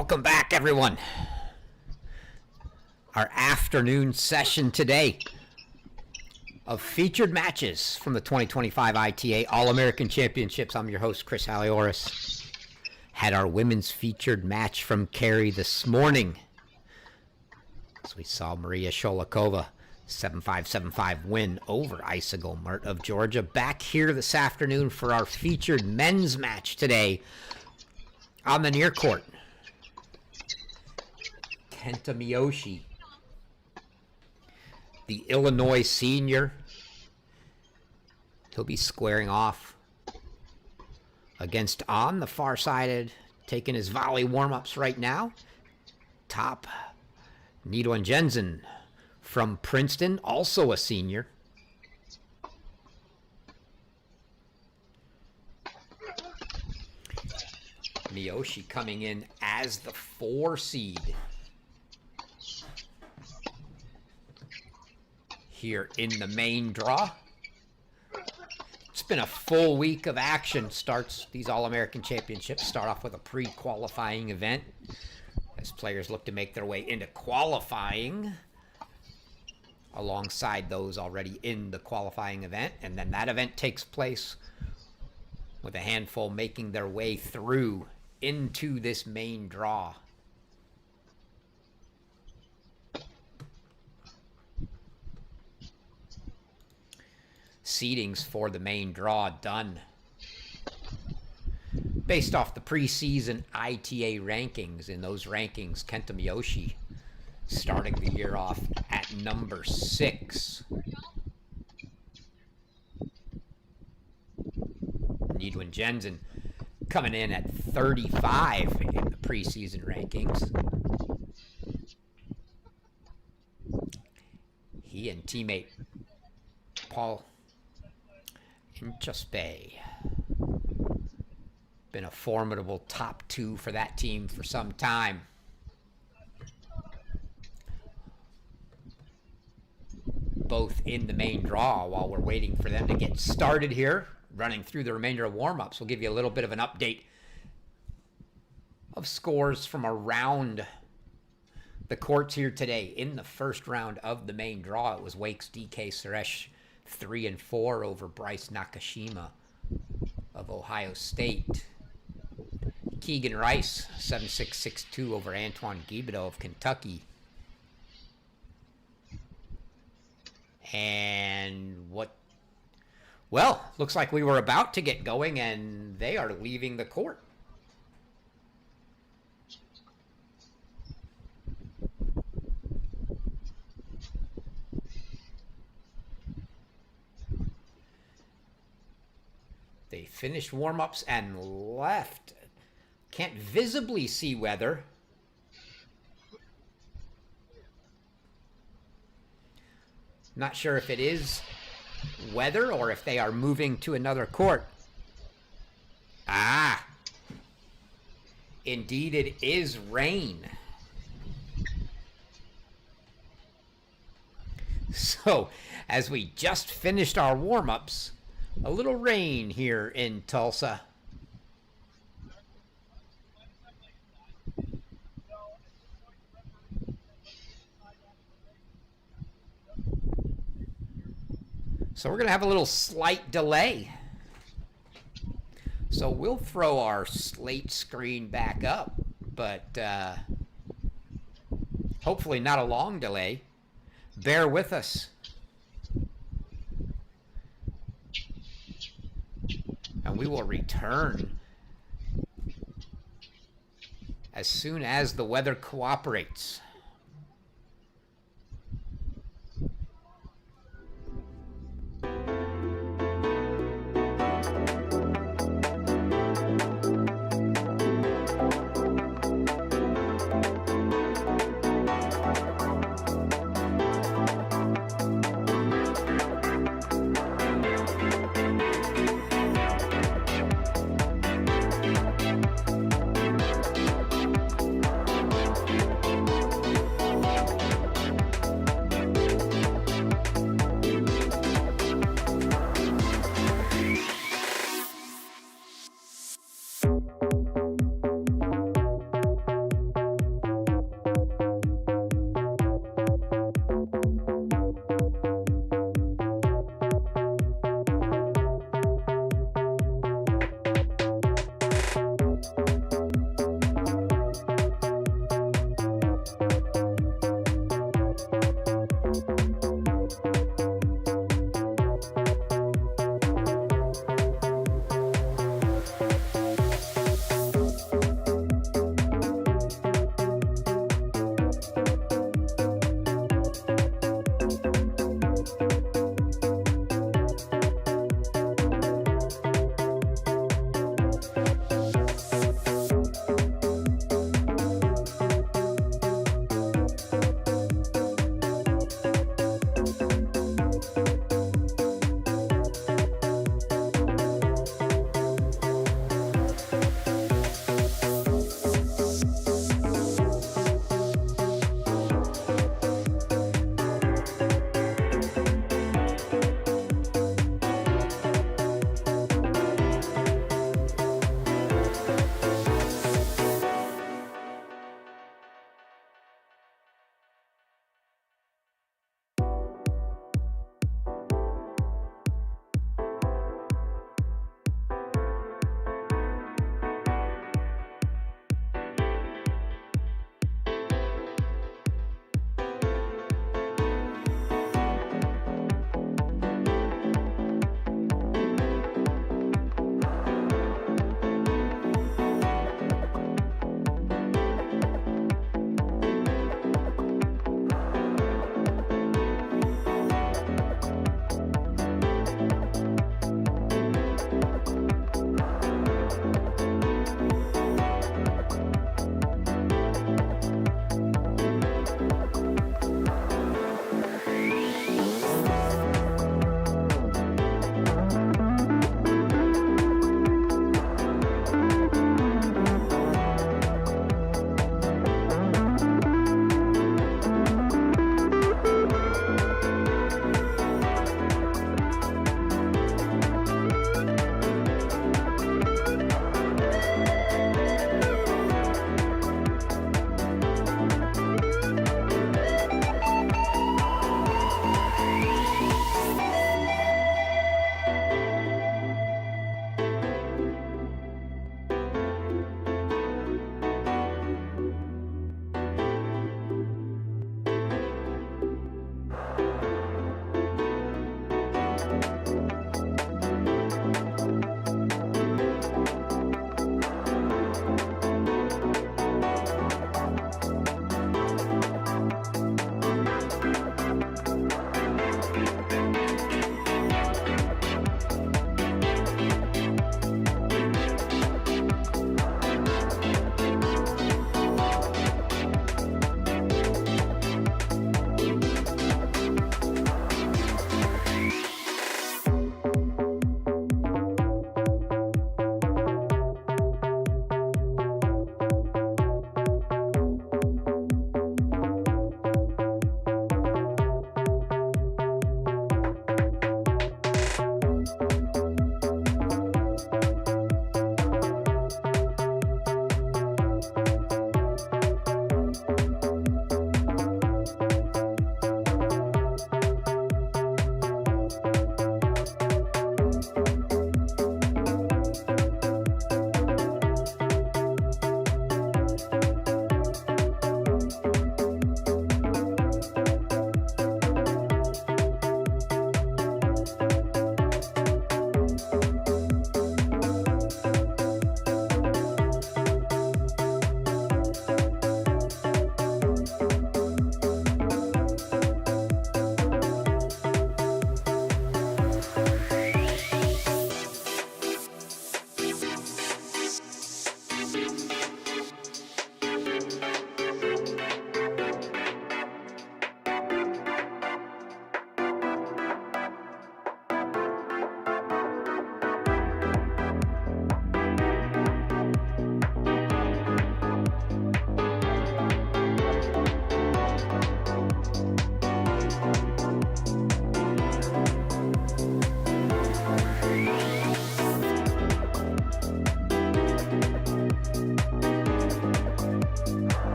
Welcome back, everyone. Our afternoon session today of featured matches from the 2025 ITA All-American Championships. I'm your host, Chris Halioris. Had our women's featured match from Cary this morning. So we saw Maria Sholikova 7-5, 7-5 win over Isa Golmert of Georgia. Back here this afternoon for our featured men's match today on the near court. Kenta Miyoshi, the Illinois senior. He'll be squaring off against on the far side, taking his volley warm-ups right now. Top Nidunjianzan from Princeton, also a senior. Miyoshi coming in as the 4 seed here in the main draw. It's been a full week of action. These All-American Championships start off with a pre-qualifying event as players look to make their way into qualifying alongside those already in the qualifying event, and then that event takes place with a handful making their way through into this main draw. Seedings for the main draw done based off the preseason ITA rankings. In those rankings, Kenta Miyoshi starting the year off at number 6. Nidunjianzan coming in at 35 in the preseason rankings. He and teammate Paul Inchaspe been a formidable top 2 for that team for some time. Both in the main draw. While we're waiting for them to get started here, running through the remainder of warm-ups, we'll give you a little bit of an update of scores from around the courts here today. In the first round of the main draw, it was Wake's DK Suresh 3-4 over Bryce Nakashima of Ohio State. Keegan Rice 7-6, 6-2 over Antoine Guibido of Kentucky. And looks like we were about to get going, and they are leaving the court. They finished warm-ups and left. Can't visibly see weather. Not sure if it is weather or if they are moving to another court. Ah, indeed it is rain. So, as we just finished our warm-ups, a little rain here in Tulsa. So we're going to have a little slight delay. So we'll throw our slate screen back up, but hopefully not a long delay. Bear with us. And we will return as soon as the weather cooperates.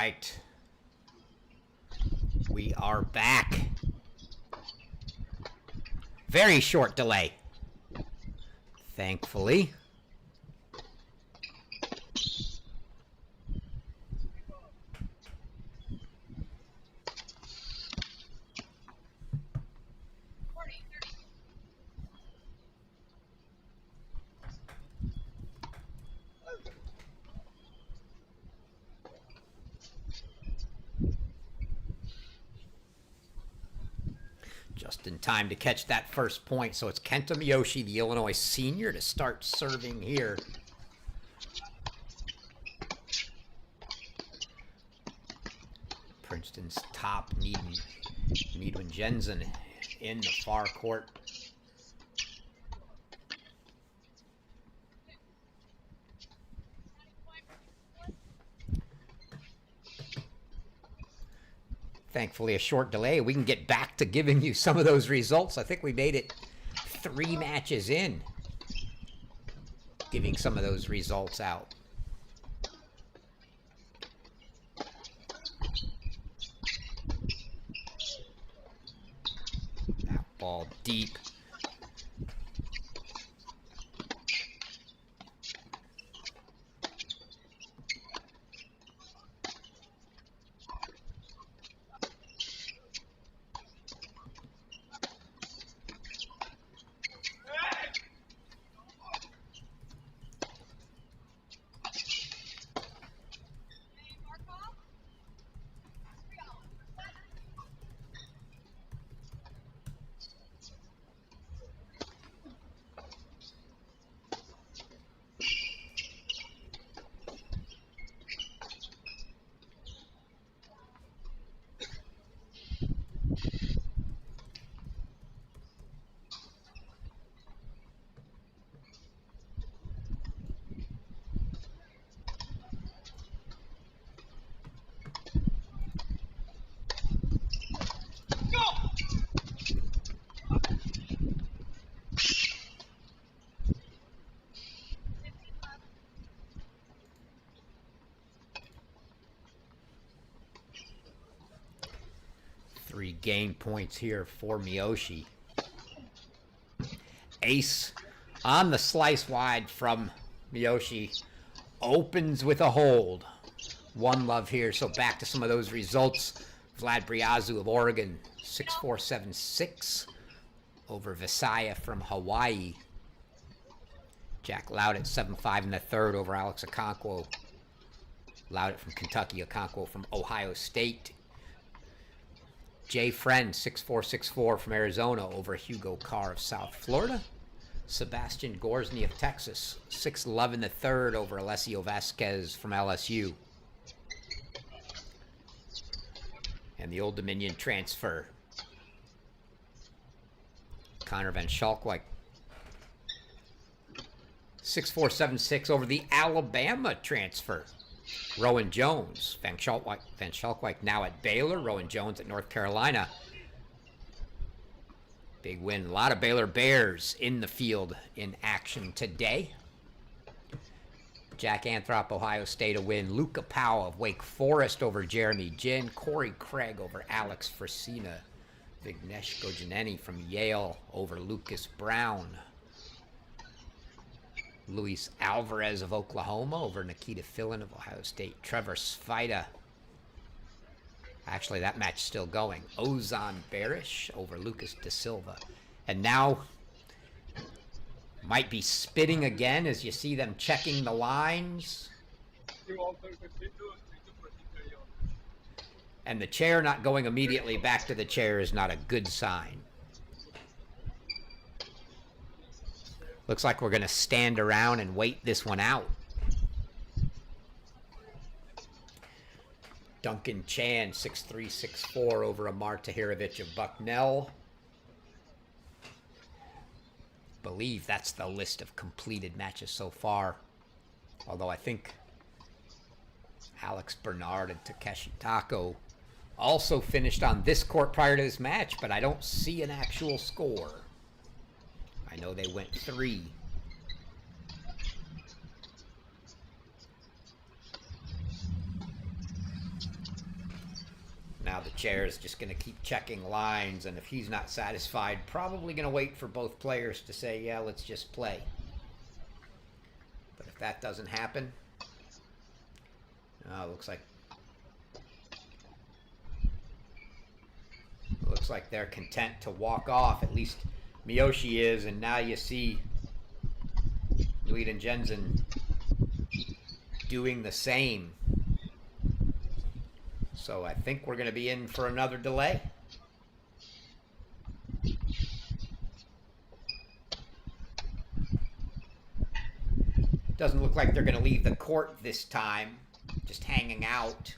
right. We are back. Very short delay. Thankfully. Just in time to catch that first point. So it's Kenta Miyoshi, the Illinois senior, to start serving here. Princeton's top, Nidunjianzan in the far court. Thankfully, a short delay. We can get back to giving you some of those results. I think we made it 3 matches in, giving some of those results out. That ball deep. Gain points here for Miyoshi. Ace on the slice wide from Miyoshi. Opens with a hold. 1-love here. So back to some of those results. Vlad Briazu of Oregon, 6-4-7-6 over Visaya from Hawaii. Jack Loudett, 7-5 in the third over Alex Okonkwo. Loudett from Kentucky, Okonkwo from Ohio State. Jay Friend, 6-4-6-4 from Arizona over Hugo Carr of South Florida. Sebastian Gorsny of Texas, 6-love in the third over Alessio Vasquez from LSU. And the Old Dominion transfer, Connor Van Schalkwijk, 6-4-7-6 over the Alabama transfer, Rowan Jones. Van Schalkwijk now at Baylor. Rowan Jones at North Carolina. Big win. A lot of Baylor Bears in the field in action today. Jack Anthrop, Ohio State, a win. Luca Powell of Wake Forest over Jeremy Jin. Corey Craig over Alex Fresina. Vignesh Gojaneni from Yale over Lucas Brown. Luis Alvarez of Oklahoma over Nikita Fillin of Ohio State. Trevor Svida. Actually, that match still going. Ozan Barish over Lucas De Silva. And now might be spitting again as you see them checking the lines. And the chair not going immediately back to the chair is not a good sign. Looks like we're going to stand around and wait this one out. Duncan Chan, 6-3-6-4 over Amar Tahirovic of Bucknell. Believe that's the list of completed matches so far. Although I think Alex Bernard and Takeshi Tako also finished on this court prior to this match, but I don't see an actual score. I know they went 3. the chair is just going to keep checking lines, and if he's not satisfied, probably going to wait for both players to say, yeah, let's just play. But if that doesn't happen, looks like they're content to walk off. At least Miyoshi is, and now you see Nidunjianzan doing the same. So I think we're going to be in for another delay. Doesn't look like they're going to leave the court this time. Just hanging out.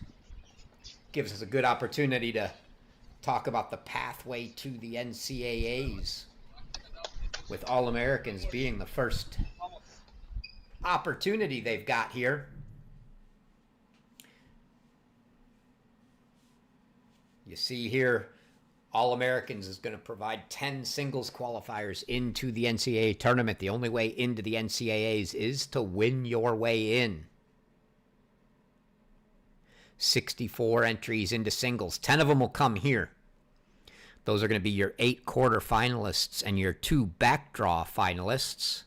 Gives us a good opportunity to talk about the pathway to the NCAAs, with All-Americans being the first opportunity they've got here. You see here, All-Americans is going to provide 10 singles qualifiers into the NCAA tournament. The only way into the NCAAs is to win your way in. 64 entries into singles. 10 of them will come here. Those are going to be your 8 quarterfinalists and your 2 backdraw finalists.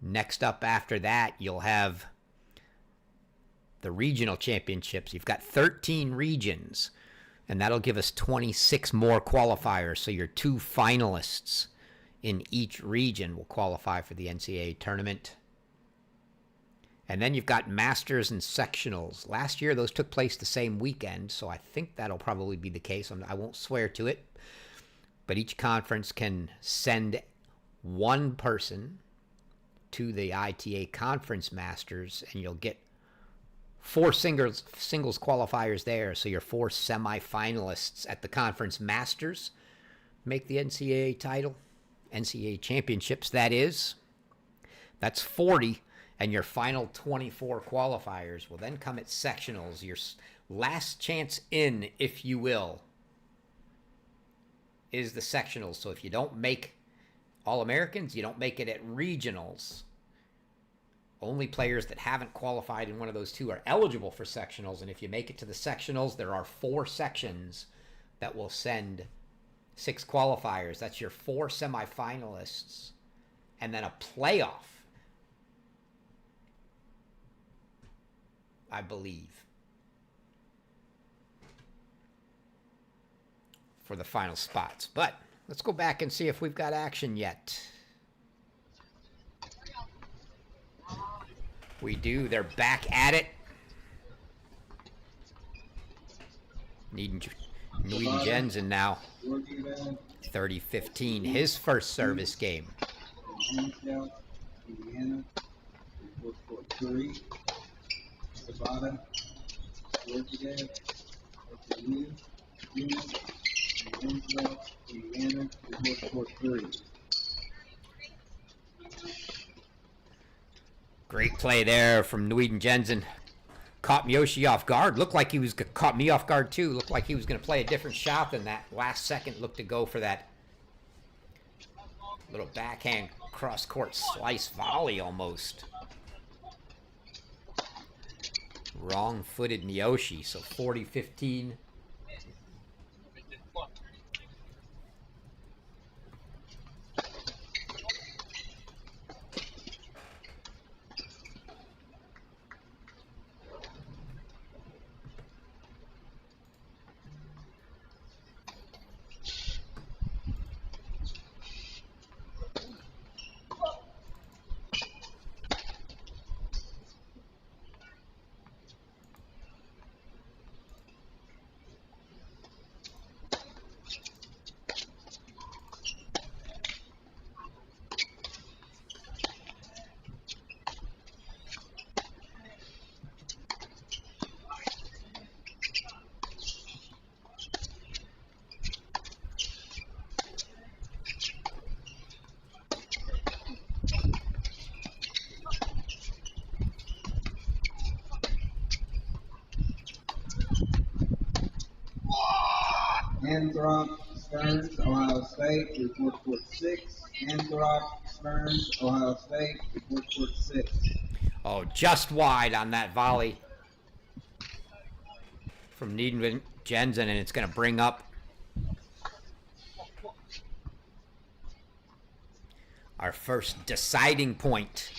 Next up after that, you'll have the regional championships. You've got 13 regions, and that'll give us 26 more qualifiers. So your 2 finalists in each region will qualify for the NCAA tournament. And then you've got masters and sectionals. Last year, those took place the same weekend, so I think that'll probably be the case. I won't swear to it, but each conference can send one person to the ITA Conference Masters, and you'll get 4 singles qualifiers there. So your 4 semifinalists at the Conference Masters make the NCAA title, NCAA Championships, that is. That's 40. And your final 24 qualifiers will then come at sectionals, your last chance in, if you will, is the sectionals. So if you don't make All-Americans, you don't make it at regionals. Only players that haven't qualified in one of those 2 are eligible for sectionals. And if you make it to the sectionals, there are 4 sections that will send 6 qualifiers. That's your 4 semifinalists. And then a playoff, I believe, for the final spots. But let's go back and see if we've got action yet. We do. They're back at it. Nidunjianzan now 30-15, his first service game. Great play there from Nidunjianzan. Caught Miyoshi off guard. Looked like he was caught me off guard too. Looked like he was going to play a different shot than that. Last second looked to go for that little backhand cross-court slice volley almost. Wrong-footed Miyoshi, so 40-15. Anthrop Stearns, Ohio State, report court 6. Anthrop Stearns, Ohio State, report court 6. Oh, just wide on that volley from Nidunjianzan, and it's going to bring up our first deciding point.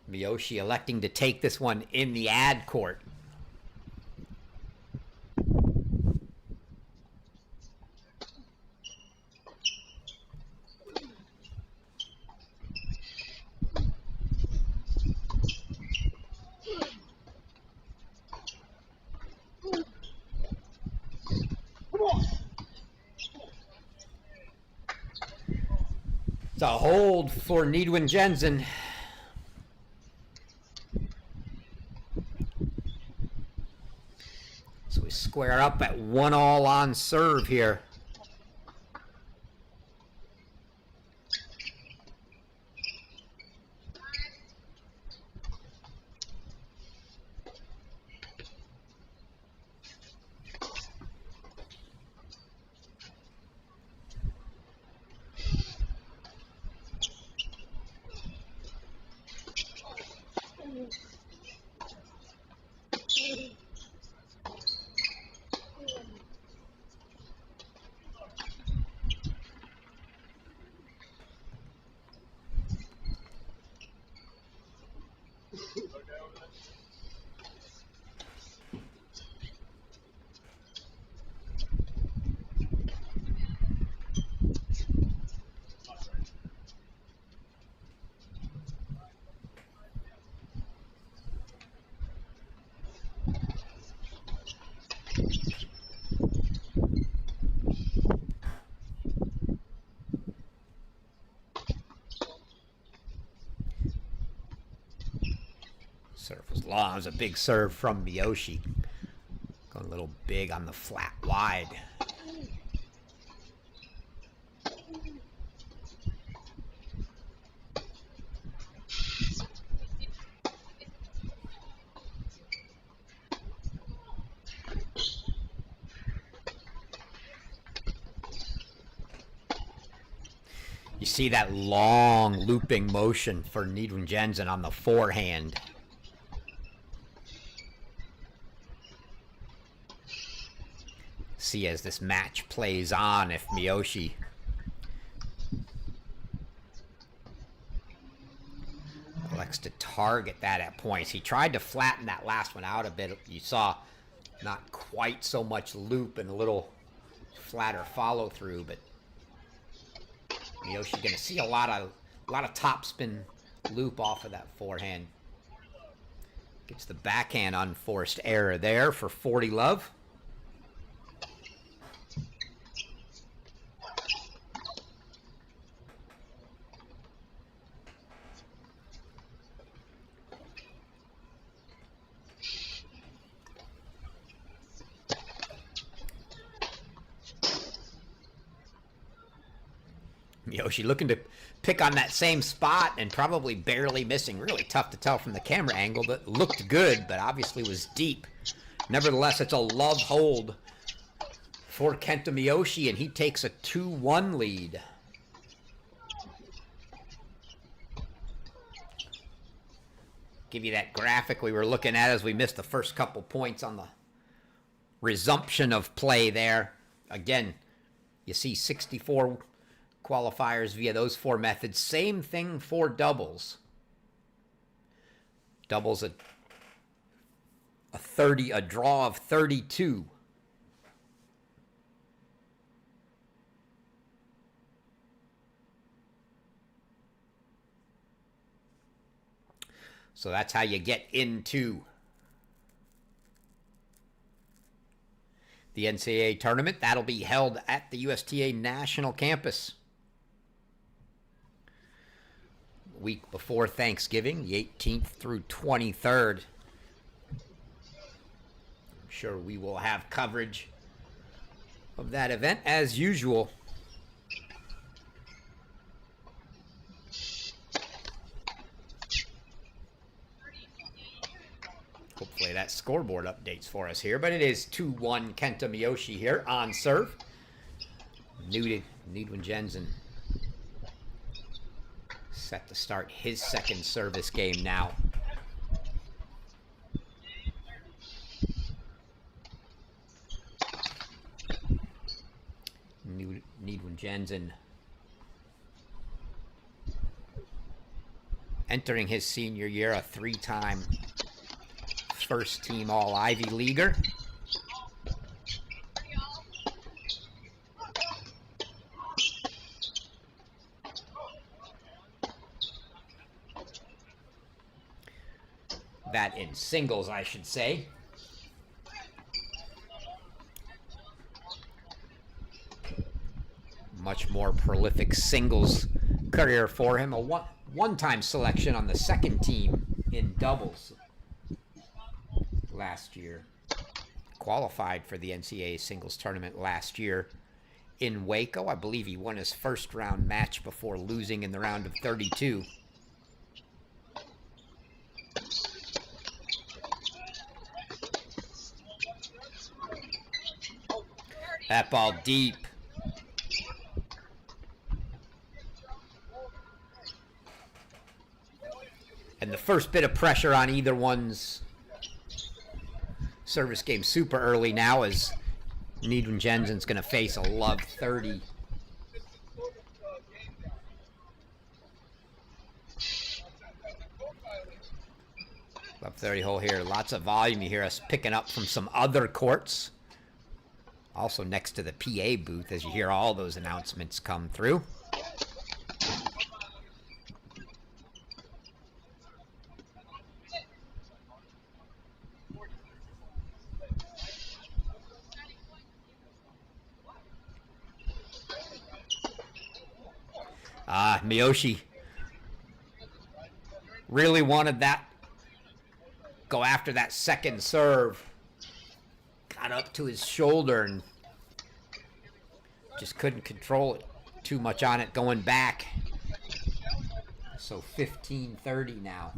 Miyoshi electing to take this one in the ad court. It's a hold for Nidunjianzan. So we square up at 1-all on serve here. Serve was long. It was a big serve from Miyoshi. Going a little big on the flat wide. You see that long looping motion for Nidunjianzan on the forehand. See as this match plays on if Miyoshi elects to target that at points. He tried to flatten that last one out a bit. You saw not quite so much loop and a little flatter follow through, but Miyoshi going to see a lot of topspin loop off of that forehand. Gets the backhand unforced error there for 40 love. Miyoshi looking to pick on that same spot and probably barely missing. Really tough to tell from the camera angle. That looked good, but obviously was deep. Nevertheless, it's a love hold for Kenta Miyoshi, and he takes a 2-1 lead. Give you that graphic we were looking at as we missed the first couple points on the resumption of play there. Again, you see 64 qualifiers via those 4 methods. Same thing for doubles. Doubles a draw of 32. So that's how you get into the NCAA tournament. That'll be held at the USTA National Campus. Week before Thanksgiving, the 18th through 23rd. I'm sure we will have coverage of that event as usual. Hopefully that scoreboard updates for us here, but it is 2-1 Kenta Miyoshi here on serve. Nidunjianzan Set to start his second service game now. Nidunjianzan entering his senior year, a 3-time first-team All-Ivy Leaguer. That in singles, I should say. Much more prolific singles career for him. A one-time selection on the second team in doubles last year. Qualified for the NCAA singles tournament last year in Waco. I believe he won his first round match before losing in the round of 32. That ball deep. And the first bit of pressure on either one's service game super early now, as Nidunjianzan's going to face a love 30. Love 30 hole here. Lots of volume. You hear us picking up from some other courts. Also next to the PA booth as you hear all those announcements come through. Miyoshi really wanted that. Go after that second serve. Got up to his shoulder and just couldn't control it too much on it going back. So 15-30 now.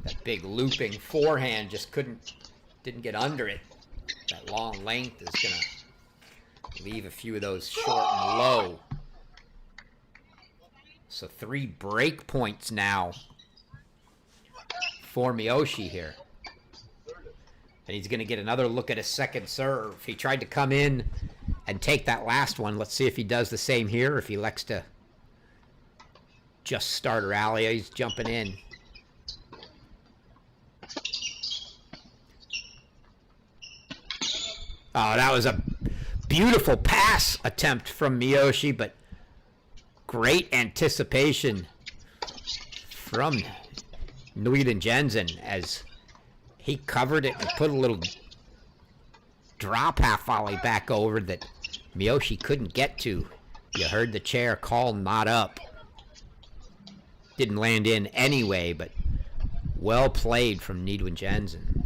That big looping forehand just didn't get under it. That long length is gonna leave a few of those short and low. So 3 break points now for Miyoshi here. And he's going to get another look at his second serve. He tried to come in and take that last one. Let's see if he does the same here, if he elects to just start a rally. He's jumping in. Oh, that was a beautiful pass attempt from Miyoshi, but great anticipation from Nidunjianzan as he covered it and put a little drop half volley back over that Miyoshi couldn't get to. You heard the chair call not up. Didn't land in anyway, but well played from Nidunjianzan.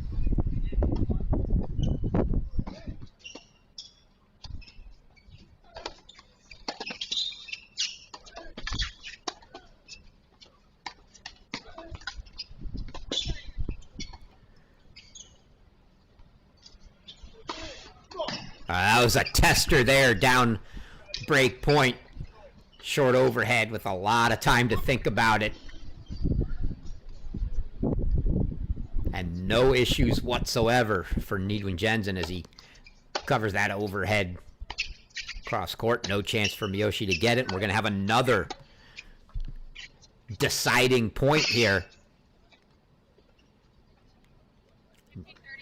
That was a tester there, down break point. Short overhead with a lot of time to think about it. And no issues whatsoever for Nidunjianzan as he covers that overhead cross court. No chance for Miyoshi to get it. And we're going to have another deciding point here.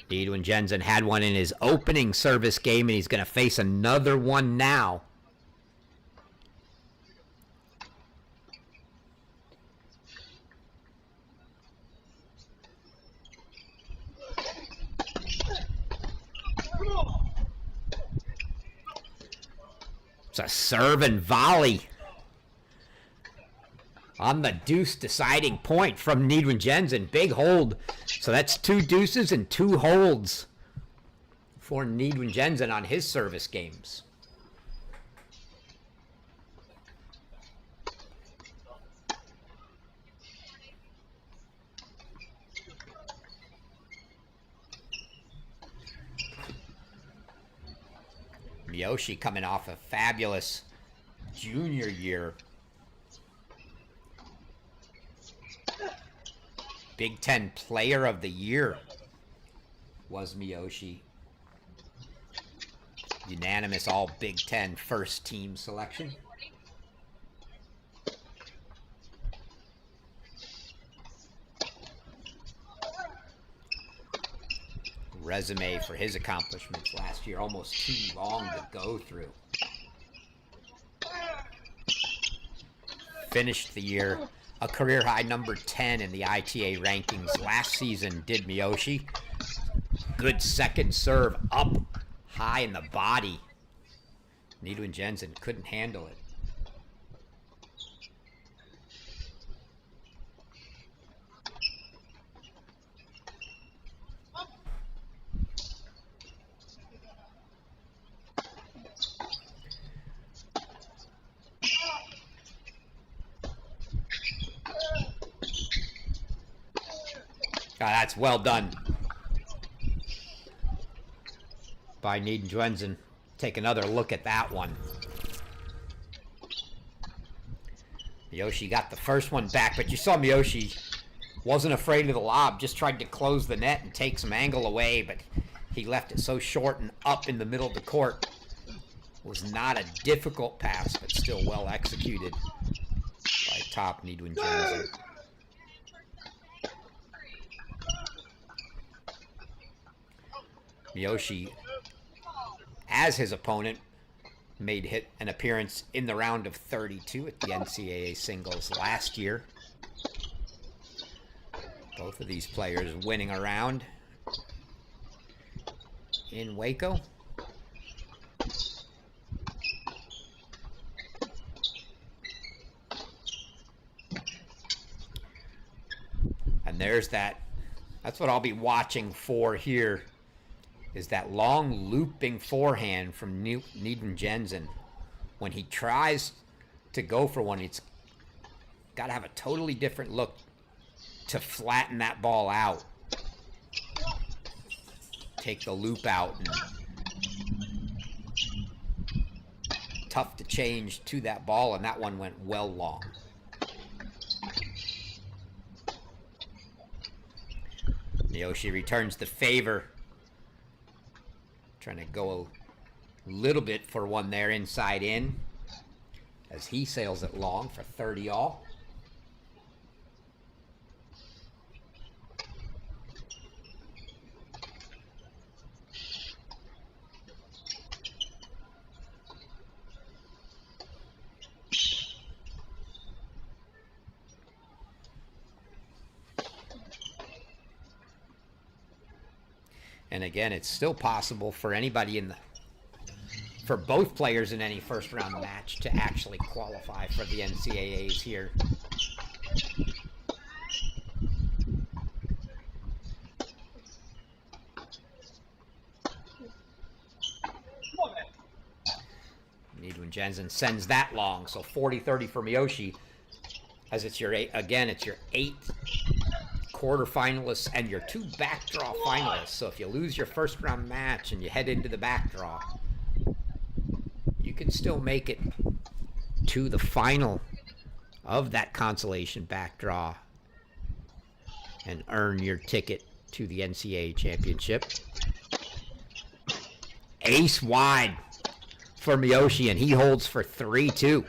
Nidunjianzan had one in his opening service game, and he's going to face another one now. It's a serve and volley on the deuce deciding point from Nidunjianzan. Big hold. So that's 2 deuces and 2 holds for Nidunjianzan on his service games. Miyoshi coming off a fabulous junior year. Big Ten Player of the Year was Miyoshi. Unanimous all Big Ten first team selection. Resume for his accomplishments last year, almost too long to go through. Finished the year a career high number 10 in the ITA rankings last season, did Miyoshi. Good second serve up high in the body. Nidunjianzan couldn't handle it. That's well done by Nidunjianzan. Take another look at that one. Miyoshi got the first one back, but you saw Miyoshi wasn't afraid of the lob, just tried to close the net and take some angle away, but he left it so short and up in the middle of the court. Was not a difficult pass, but still well executed by top Nidunjianzan. Miyoshi, as his opponent, made an appearance in the round of 32 at the NCAA singles last year. Both of these players winning a round in Waco. And there's that. That's what I'll be watching for here, is that long looping forehand from Nidunjianzan. When he tries to go for one, it's got to have a totally different look to flatten that ball out. Take the loop out. And tough to change to that ball, and that one went well long. Miyoshi returns the favor. Trying to go a little bit for one there inside in as he sails it long for 30 all. And again, it's still possible for anybody for both players in any first round match to actually qualify for the NCAAs here. Nidunjianzan sends that long, so 40-30 for Miyoshi, as it's your eighth quarterfinalists and your two backdraw finalists. So if you lose your first round match and you head into the backdraw, you can still make it to the final of that consolation backdraw and earn your ticket to the NCAA championship. Ace wide for Miyoshi, and he holds for 3-2.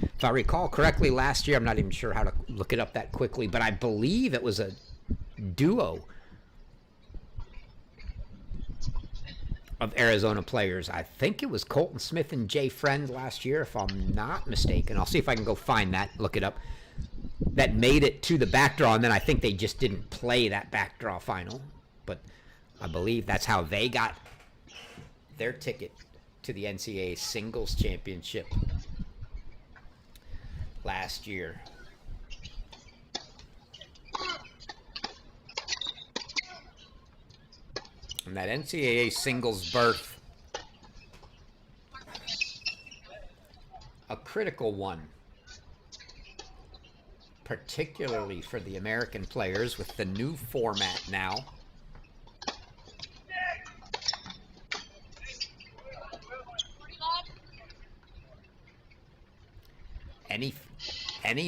If I recall correctly, last year, I'm not even sure how to look it up that quickly, but I believe it was a duo of Arizona players. I think it was Colton Smith and Jay Friend last year, if I'm not mistaken. I'll see if I can go find that, look it up. That made it to the backdraw, and then I think they just didn't play that backdraw final. But I believe that's how they got their ticket to the NCAA Singles Championship last year. And that NCAA singles berth, a critical one, particularly for the American players with the new format now. Any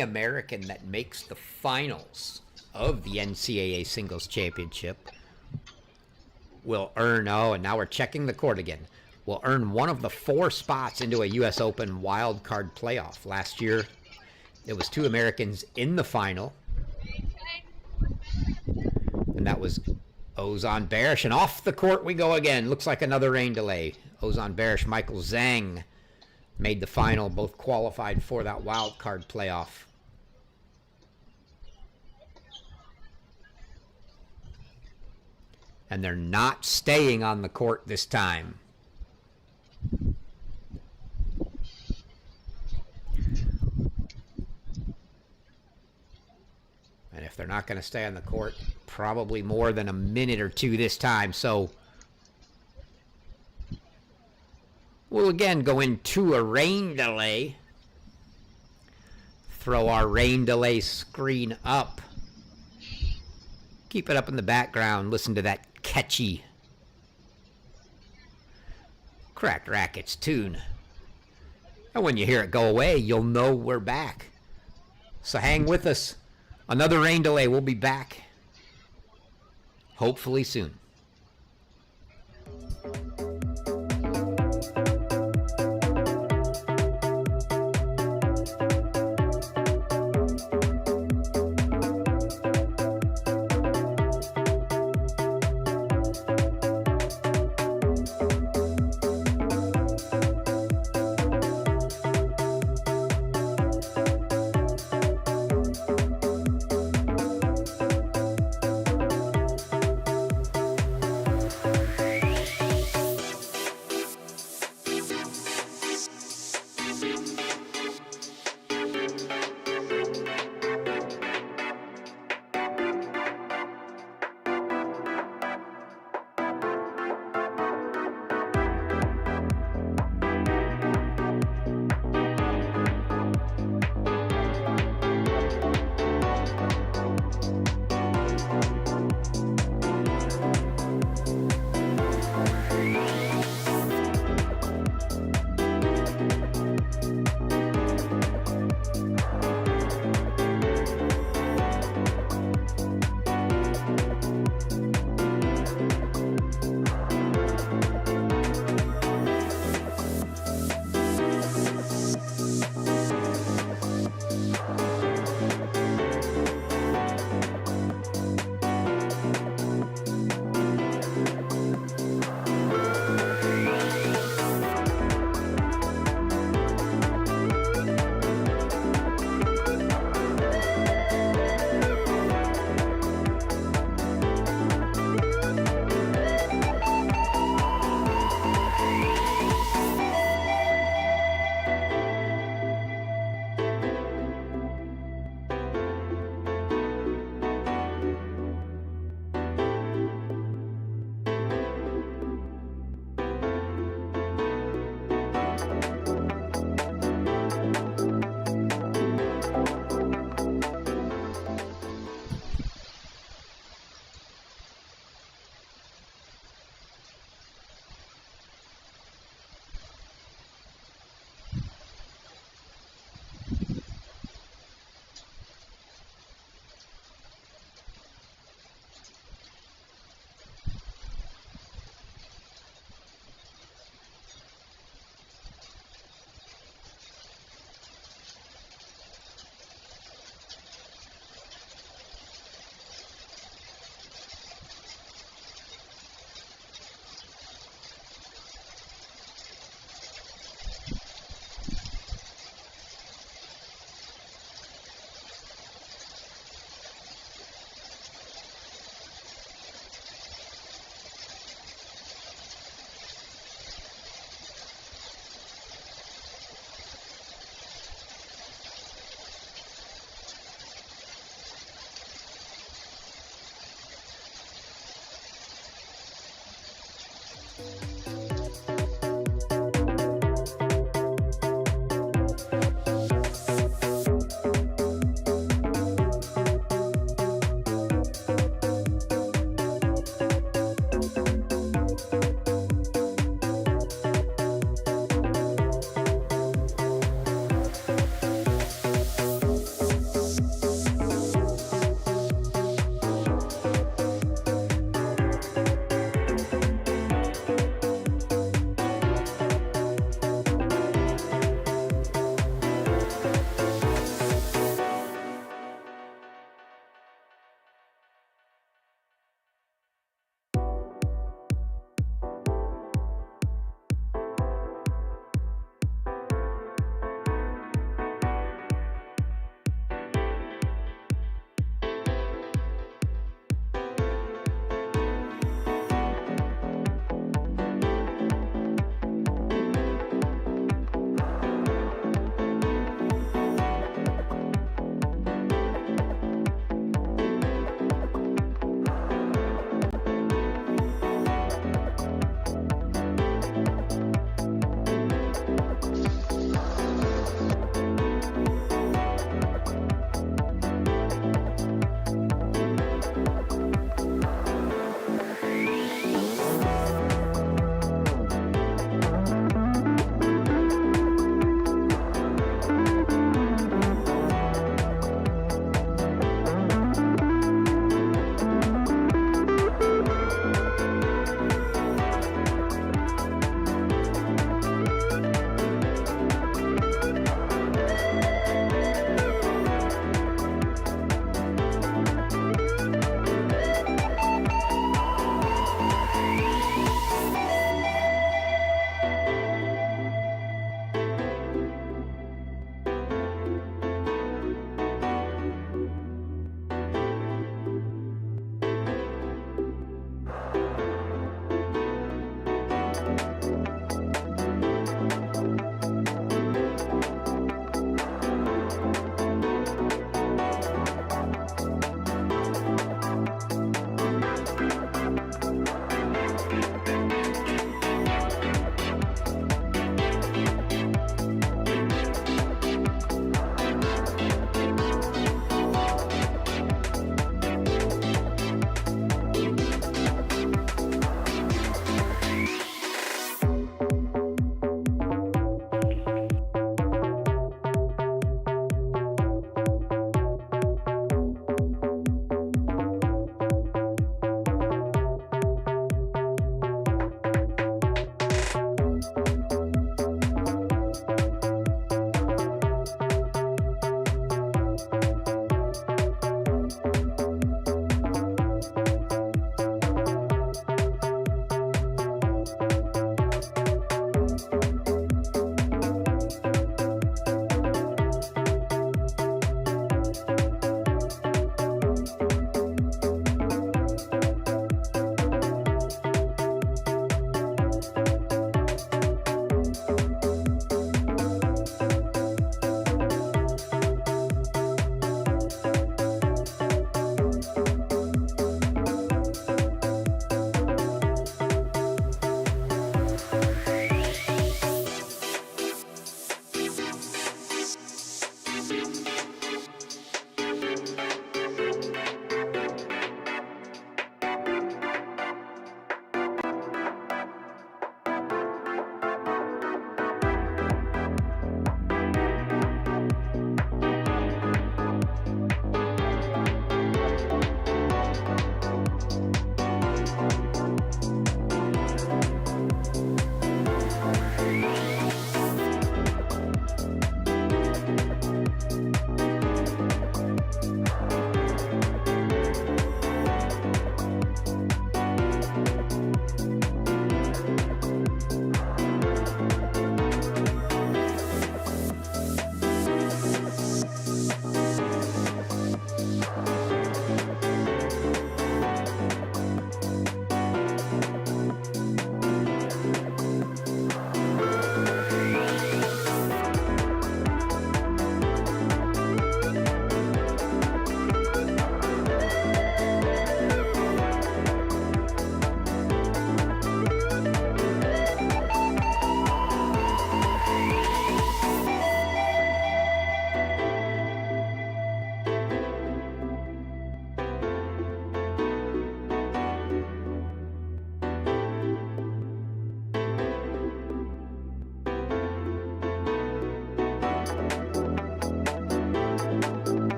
American that makes the finals of the NCAA Singles Championship will earn, and now we're checking the court again, will earn one of the 4 spots into a U.S. Open wild card playoff. Last year, it was 2 Americans in the final, and that was Ozan Barish. And off the court we go again. Looks like another rain delay. Ozan Barish, Michael Zhang made the final, both qualified for that wild card playoff. And they're not staying on the court this time. And if they're not going to stay on the court, probably more than a minute or 2 this time. So we'll again go into a rain delay. Throw our rain delay screen up. Keep it up in the background. Listen to that catchy Cracked Racquets tune. And when you hear it go away, you'll know we're back. So hang with us. Another rain delay. We'll be back hopefully soon.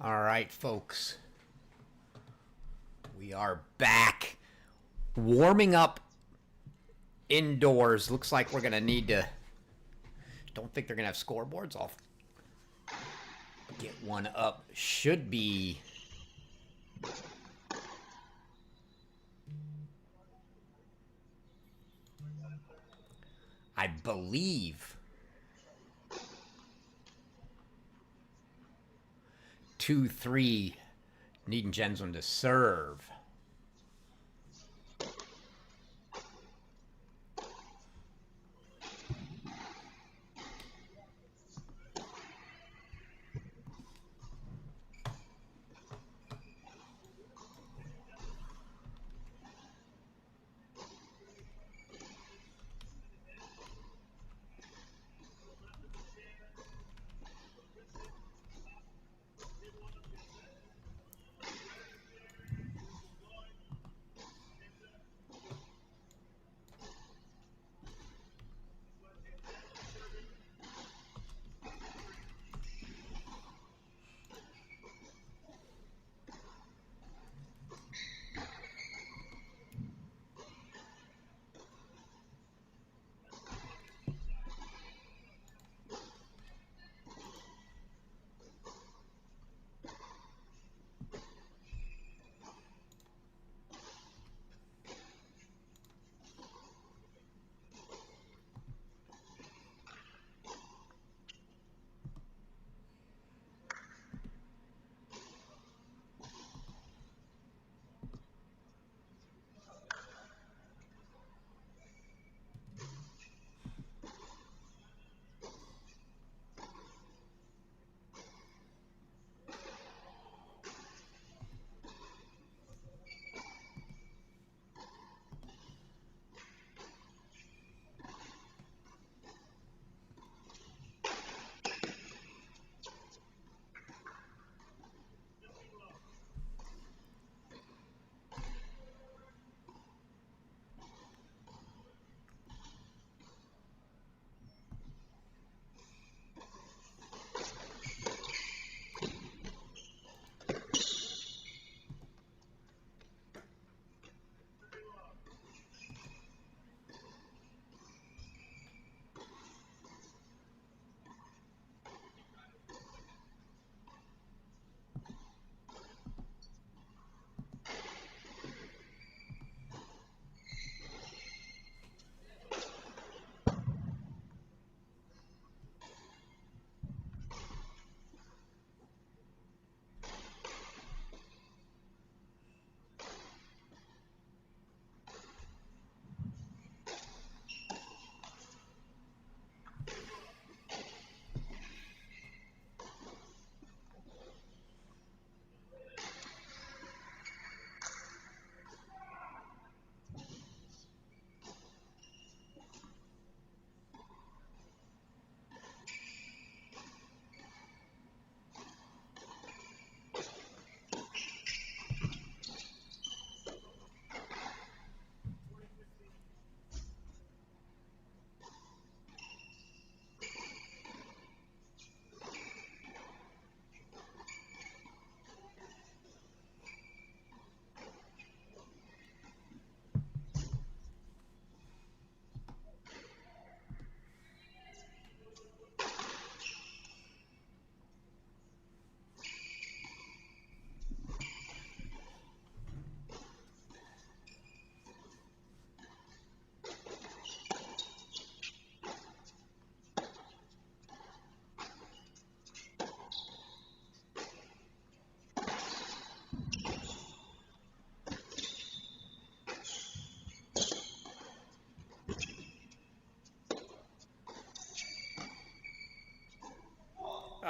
All right, folks. We are back. Warming up indoors. Looks like we're going to need to... Don't think they're going to have scoreboards. I'll get one up. Should be... I believe 2-3 Nidunjianzan to serve.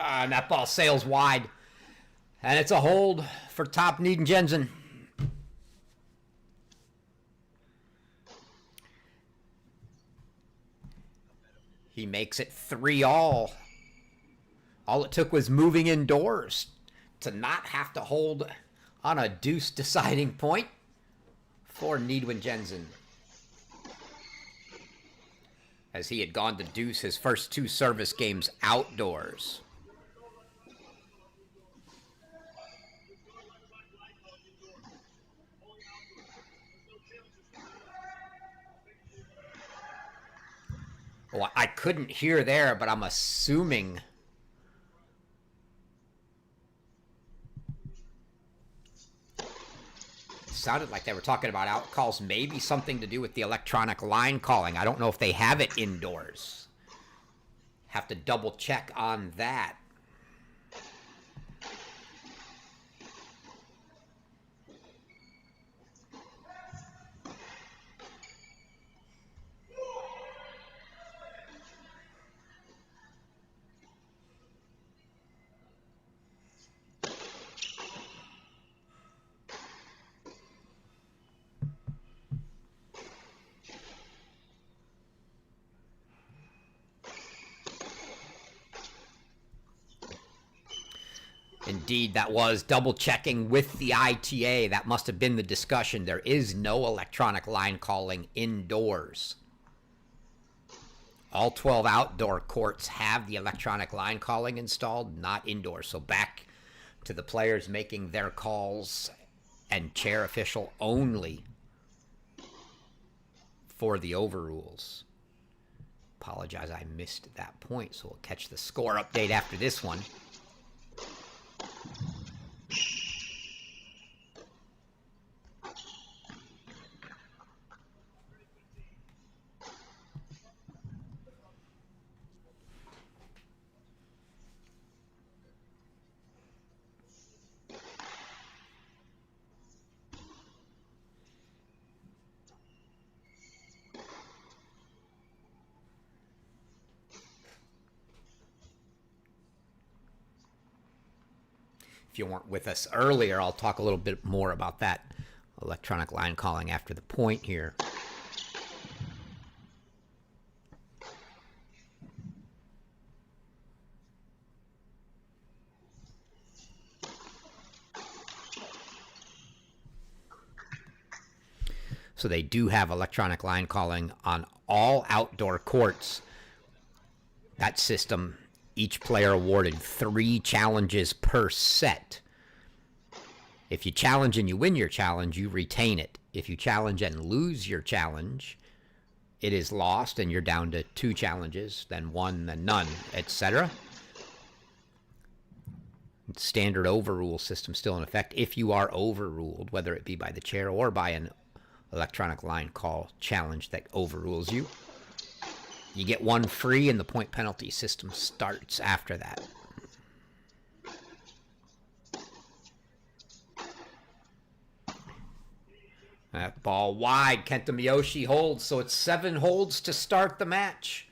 And that ball sails wide. And it's a hold for top Nidunjianzan. He makes it 3-all. All it took was moving indoors to not have to hold on a deuce deciding point for Nidunjianzan, as he had gone to deuce his first two service games outdoors. Well, I couldn't hear there, but I'm assuming it sounded like they were talking about out calls, maybe something to do with the electronic line calling. I don't know if they have it indoors. Have to double check on that. Indeed, that was double checking with the ITA. That must have been the discussion. There is no electronic line calling indoors. All 12 outdoor courts have the electronic line calling installed, not indoors. So back to the players making their calls and chair official only for the overrules. Apologize, I missed that point. So we'll catch the score update after this one. If you weren't with us earlier, I'll talk a little bit more about that electronic line calling after the point here. So they do have electronic line calling on all outdoor courts. That system, each player awarded 3 challenges per set. If you challenge and you win your challenge, you retain it. If you challenge and lose your challenge, it is lost and you're down to 2 challenges, then 1, then none, etc. Standard overrule system still in effect. If you are overruled, whether it be by the chair or by an electronic line call challenge that overrules you, you get 1 free and the point penalty system starts after that. That ball wide. Kenta Miyoshi holds, so it's 7 holds to start the match.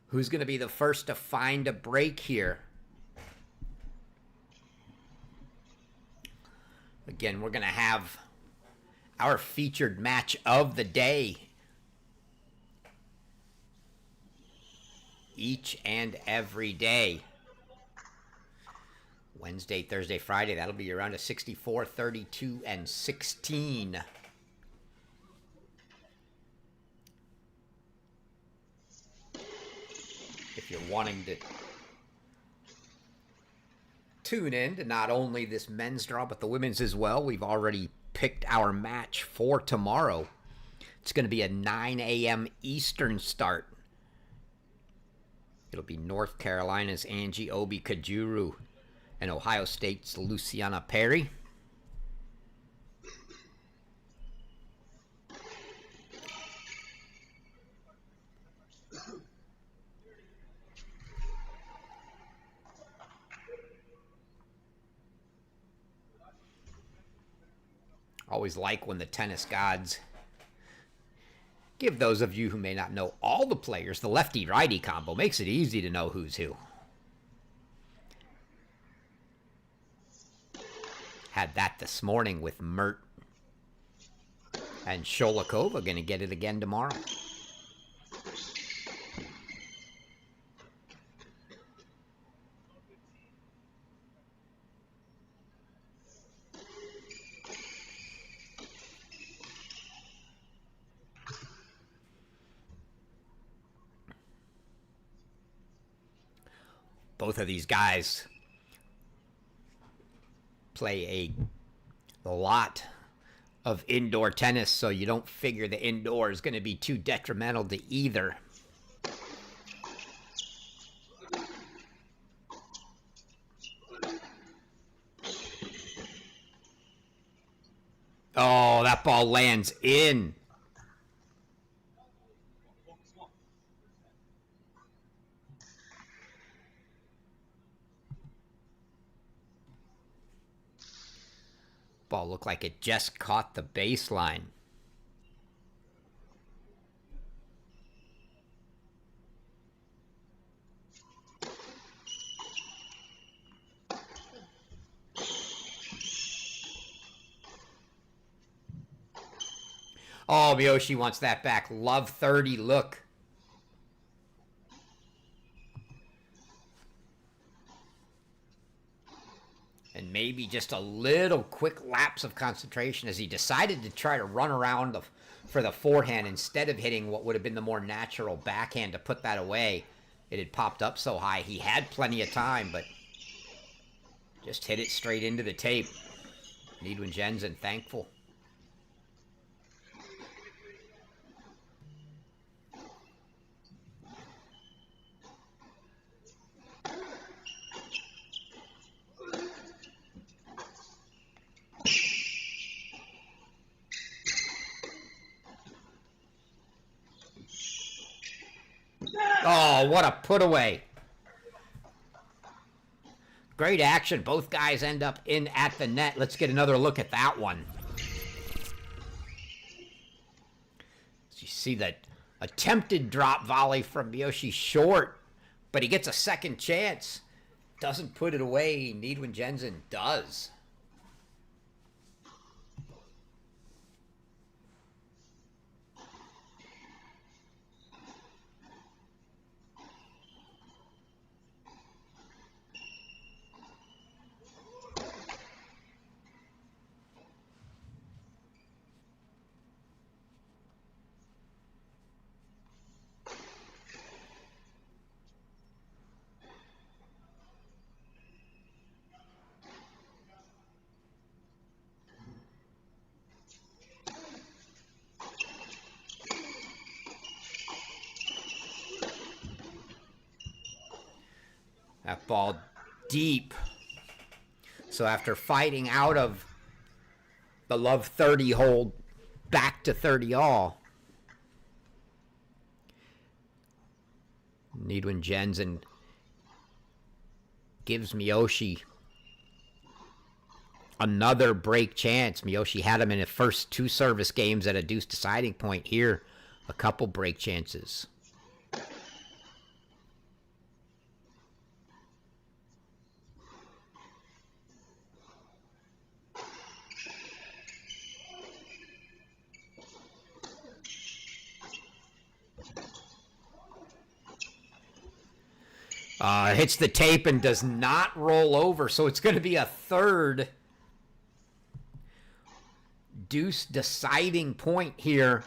Who's going to be the first to find a break here? Again, we're going to have our featured match of the day each and every day. Wednesday, Thursday, Friday, that'll be around a 64, 32, and 16. If you're wanting to tune in to not only this men's draw, but the women's as well, we've already picked our match for tomorrow. It's going to be a 9 a.m. Eastern start. It'll be North Carolina's Angie Obi-Kajuru and Ohio State's Luciana Perry. Always like when the tennis gods give those of you who may not know all the players the lefty-righty combo. Makes it easy to know who's who. Had that this morning with Mert and Sholikova. Going to get it again tomorrow. Both of these guys play a lot of indoor tennis, so you don't figure the indoor is going to be too detrimental to either. that ball lands in. Ball looked like it just caught the baseline. Oh, Miyoshi wants that back. Love 30 look. And maybe just a little quick lapse of concentration as he decided to try to run around for the forehand instead of hitting what would have been the more natural backhand to put that away. It had popped up so high. He had plenty of time, but just hit it straight into the tape. Nidunjianzan thankful. Oh, what a put away. Great action. Both guys end up in at the net. Let's get another look at that one. So you see that attempted drop volley from Miyoshi short, but he gets a second chance. Doesn't put it away. Nidunjianzan does. That ball deep. So after fighting out of the love 30 hold, back to 30 all. Nidunjianzan gives Miyoshi another break chance. Miyoshi had him in the first two service games at a deuce deciding point. Here, a couple break chances. Hits the tape and does not roll over, so it's going to be a third deuce deciding point here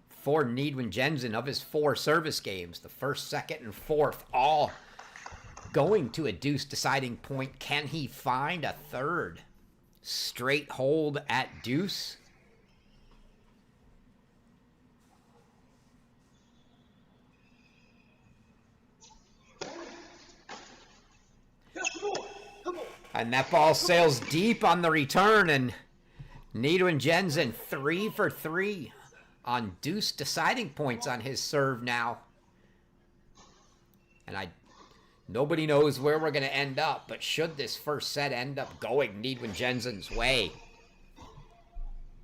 for Nidunjianzan of his 4 service games. The first, second, and fourth all going to a deuce deciding point. Can he find a third straight hold at deuce? And that ball sails deep on the return, and Nidunjianzan 3 for 3 on deuce deciding points on his serve now. And nobody knows where we're going to end up, but should this first set end up going Nidunjianzan's way,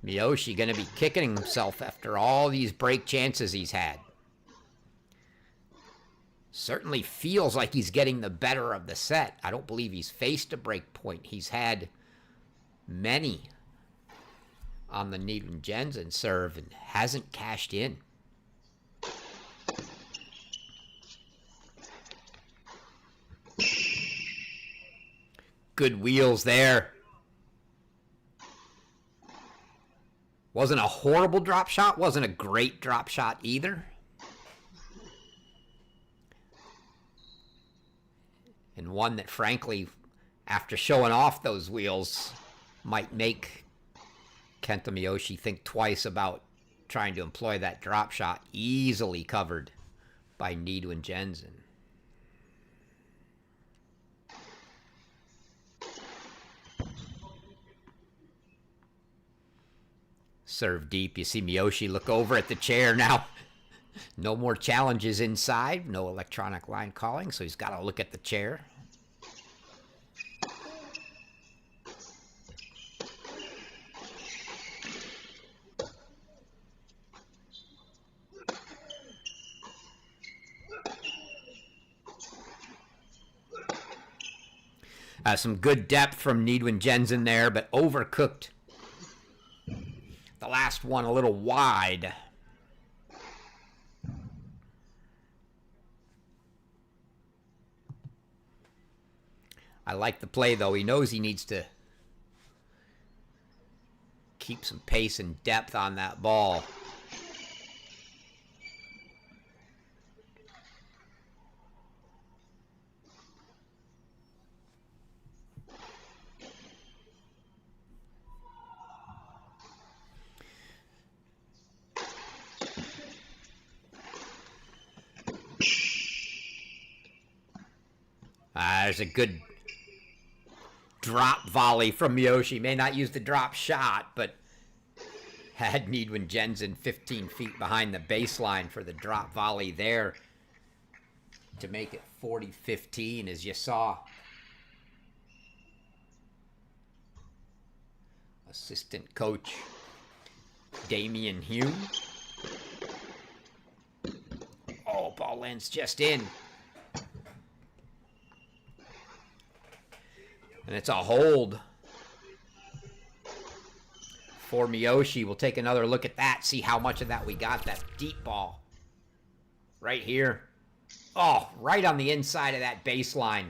Miyoshi going to be kicking himself after all these break chances he's had. Certainly feels like he's getting the better of the set. I don't believe he's faced a break point. He's had many on the Nidunjianzan serve and hasn't cashed in. Good wheels there. Wasn't a horrible drop shot. Wasn't a great drop shot either. And one that, frankly, after showing off those wheels, might make Kenta Miyoshi think twice about trying to employ that drop shot. Easily covered by Nidunjianzan. Serve deep. You see Miyoshi look over at the chair now. No more challenges inside. No electronic line calling, so he's got to look at the chair. Some good depth from Nidunjianzan there, but overcooked. The last one a little wide. I like the play, though. He knows he needs to keep some pace and depth on that ball. There's a good drop volley from Miyoshi. May not use the drop shot, but had Nidunjianzan 15 feet behind the baseline for the drop volley there to make it 40-15, as you saw. Assistant coach Damian Hume. Oh, ball lands just in. And it's a hold for Miyoshi. We'll take another look at that, see how much of that we got. That deep ball right here. Oh, right on the inside of that baseline.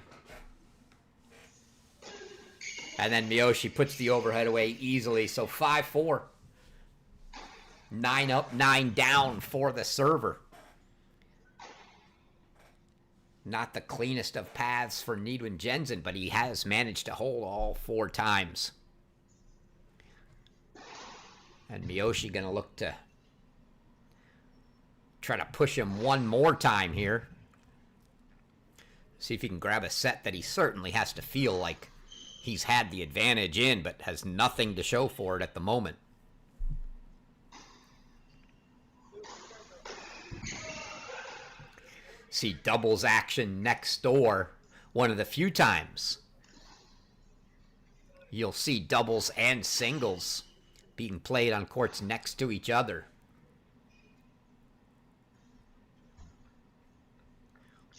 And then Miyoshi puts the overhead away easily. So 5-4. 9 up, 9 down for the server. Not the cleanest of paths for Nidunjianzan, but he has managed to hold all 4 times. And Miyoshi going to look to try to push him one more time here. See if he can grab a set that he certainly has to feel like he's had the advantage in, but has nothing to show for it at the moment. See doubles action next door. One of the few times you'll see doubles and singles being played on courts next to each other.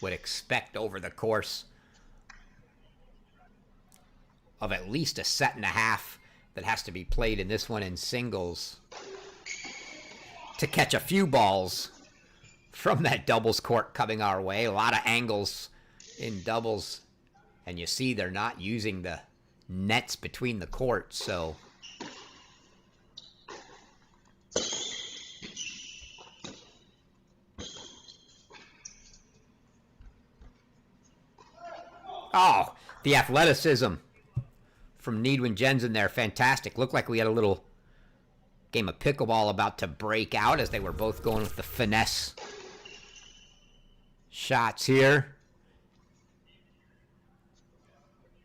Would expect over the course of at least a set and a half that has to be played in this one in singles to catch a few balls from that doubles court coming our way. A lot of angles in doubles. And you see they're not using the nets between the courts, so oh, the athleticism from Nidunjianzan there. Fantastic. Looked like we had a little game of pickleball about to break out as they were both going with the finesse shots here.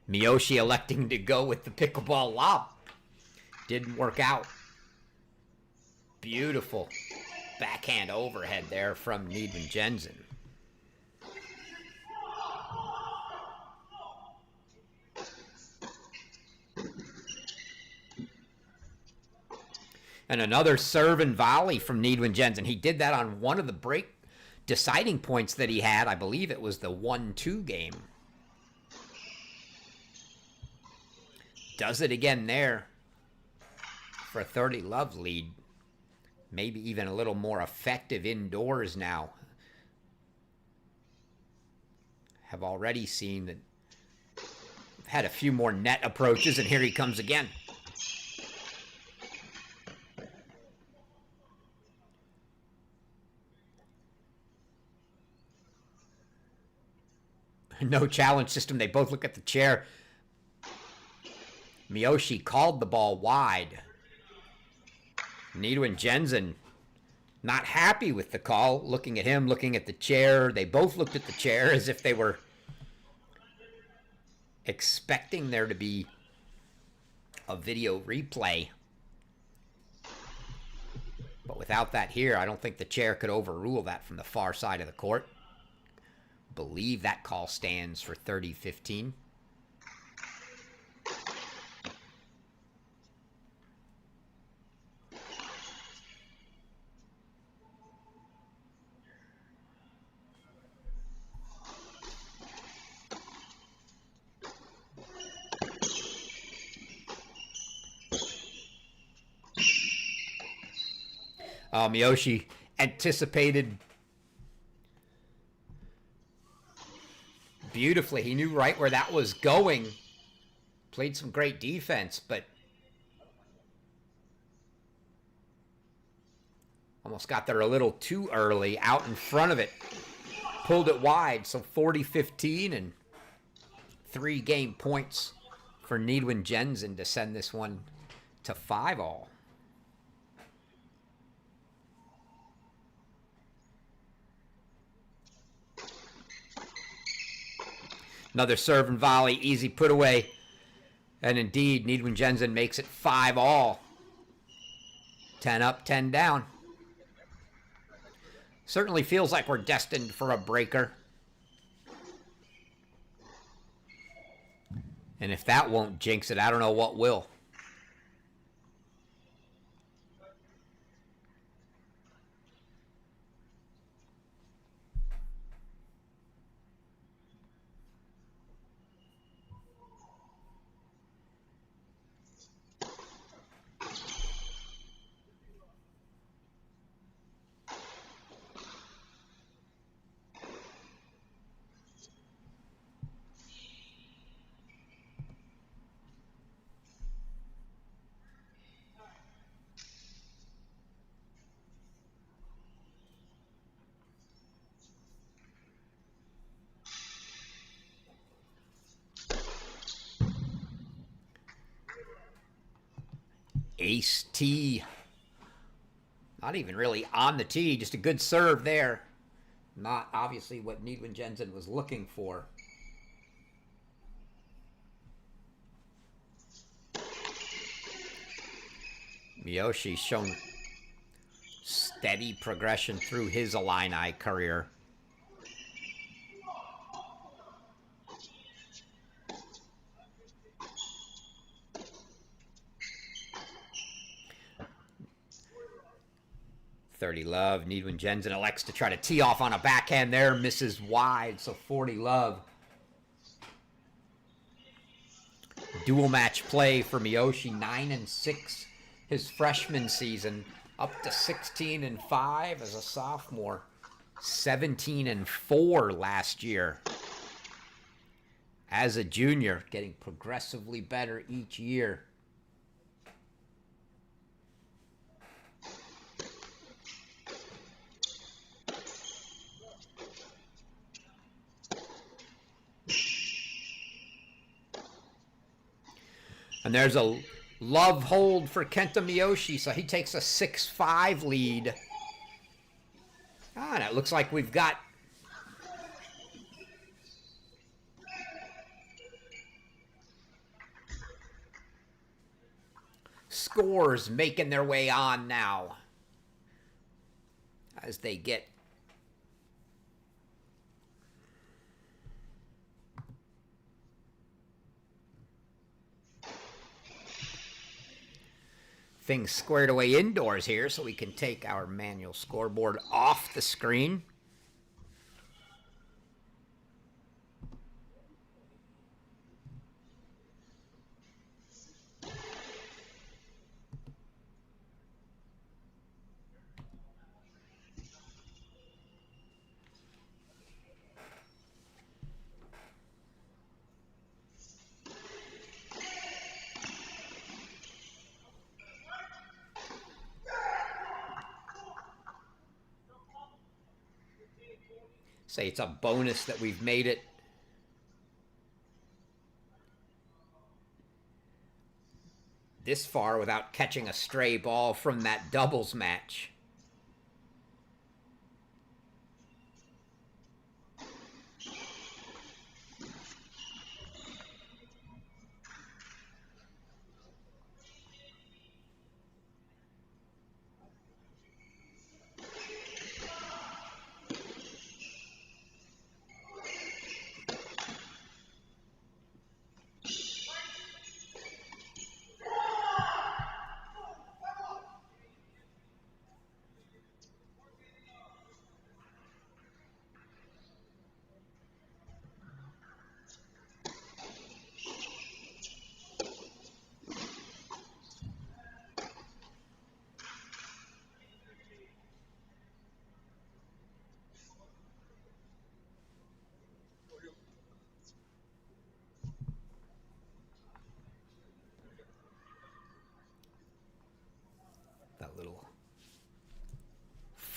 Miyoshi electing to go with the pickleball lob. Didn't work out. Beautiful backhand overhead there from Nidunjianzan. And another serve and volley from Nidunjianzan. He did that on one of the break deciding points that he had. I believe it was the 1-2 game. Does it again there for a 30-love lead. Maybe even a little more effective indoors now. Have already seen that. Had a few more net approaches, and here he comes again. No challenge system. They both look at the chair. Miyoshi called the ball wide. Nidunjianzan not happy with the call. Looking at him, looking at the chair. They both looked at the chair as if they were expecting there to be a video replay. without that here, I don't think the chair could overrule that from the far side of the court. Believe that call stands for 30-15. Miyoshi anticipated beautifully. He knew right where that was going. Played some great defense, but almost got there a little too early, out in front of it. Pulled it wide, so 40-15 and 3 game points for Nidunjianzan to send this one to 5-all. Another serve and volley, easy put away. And indeed, Nidunjianzan makes it 5-all. 10 up, 10 down. Certainly feels like we're destined for a breaker. And if that won't jinx it, I don't know what will. Ace T. Not even really on the tee, just a good serve there. Not obviously what Nidunjianzan was looking for. Miyoshi shown steady progression through his Illini career. Love. Nidunjianzan elects to try to tee off on a backhand there, misses wide, so 40 love. Dual match play for Miyoshi, 9-6 his freshman season, up to 16-5 as a sophomore, 17-4 last year. As a junior, getting progressively better each year. And there's a love hold for Kenta Miyoshi, so he takes a 6-5 lead. And it looks like we've got scores making their way on now as they get things squared away indoors here, so we can take our manual scoreboard off the screen. Say it's a bonus that we've made it this far without catching a stray ball from that doubles match.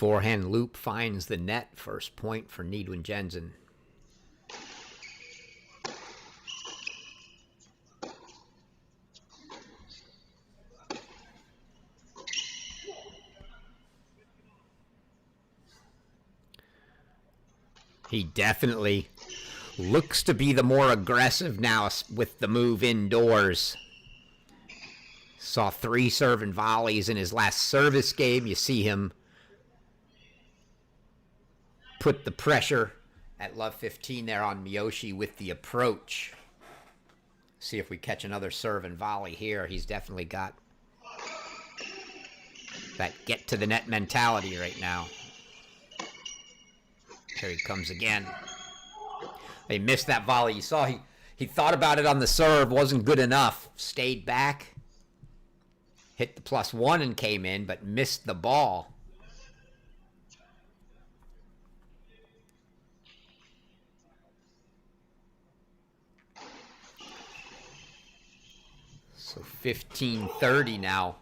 Forehand loop finds the net. First point for Nidunjianzan. He definitely looks to be the more aggressive now with the move indoors. Saw 3 serve and volleys in his last service game. You see him put the pressure at love 15 there on Miyoshi with the approach. See if we catch another serve and volley here. He's definitely got that get to the net mentality right now. Here he comes again. He missed that volley. You saw he thought about it on the serve. Wasn't good enough. Stayed back. Hit the +1 and came in, but missed the ball. So 15-30 now.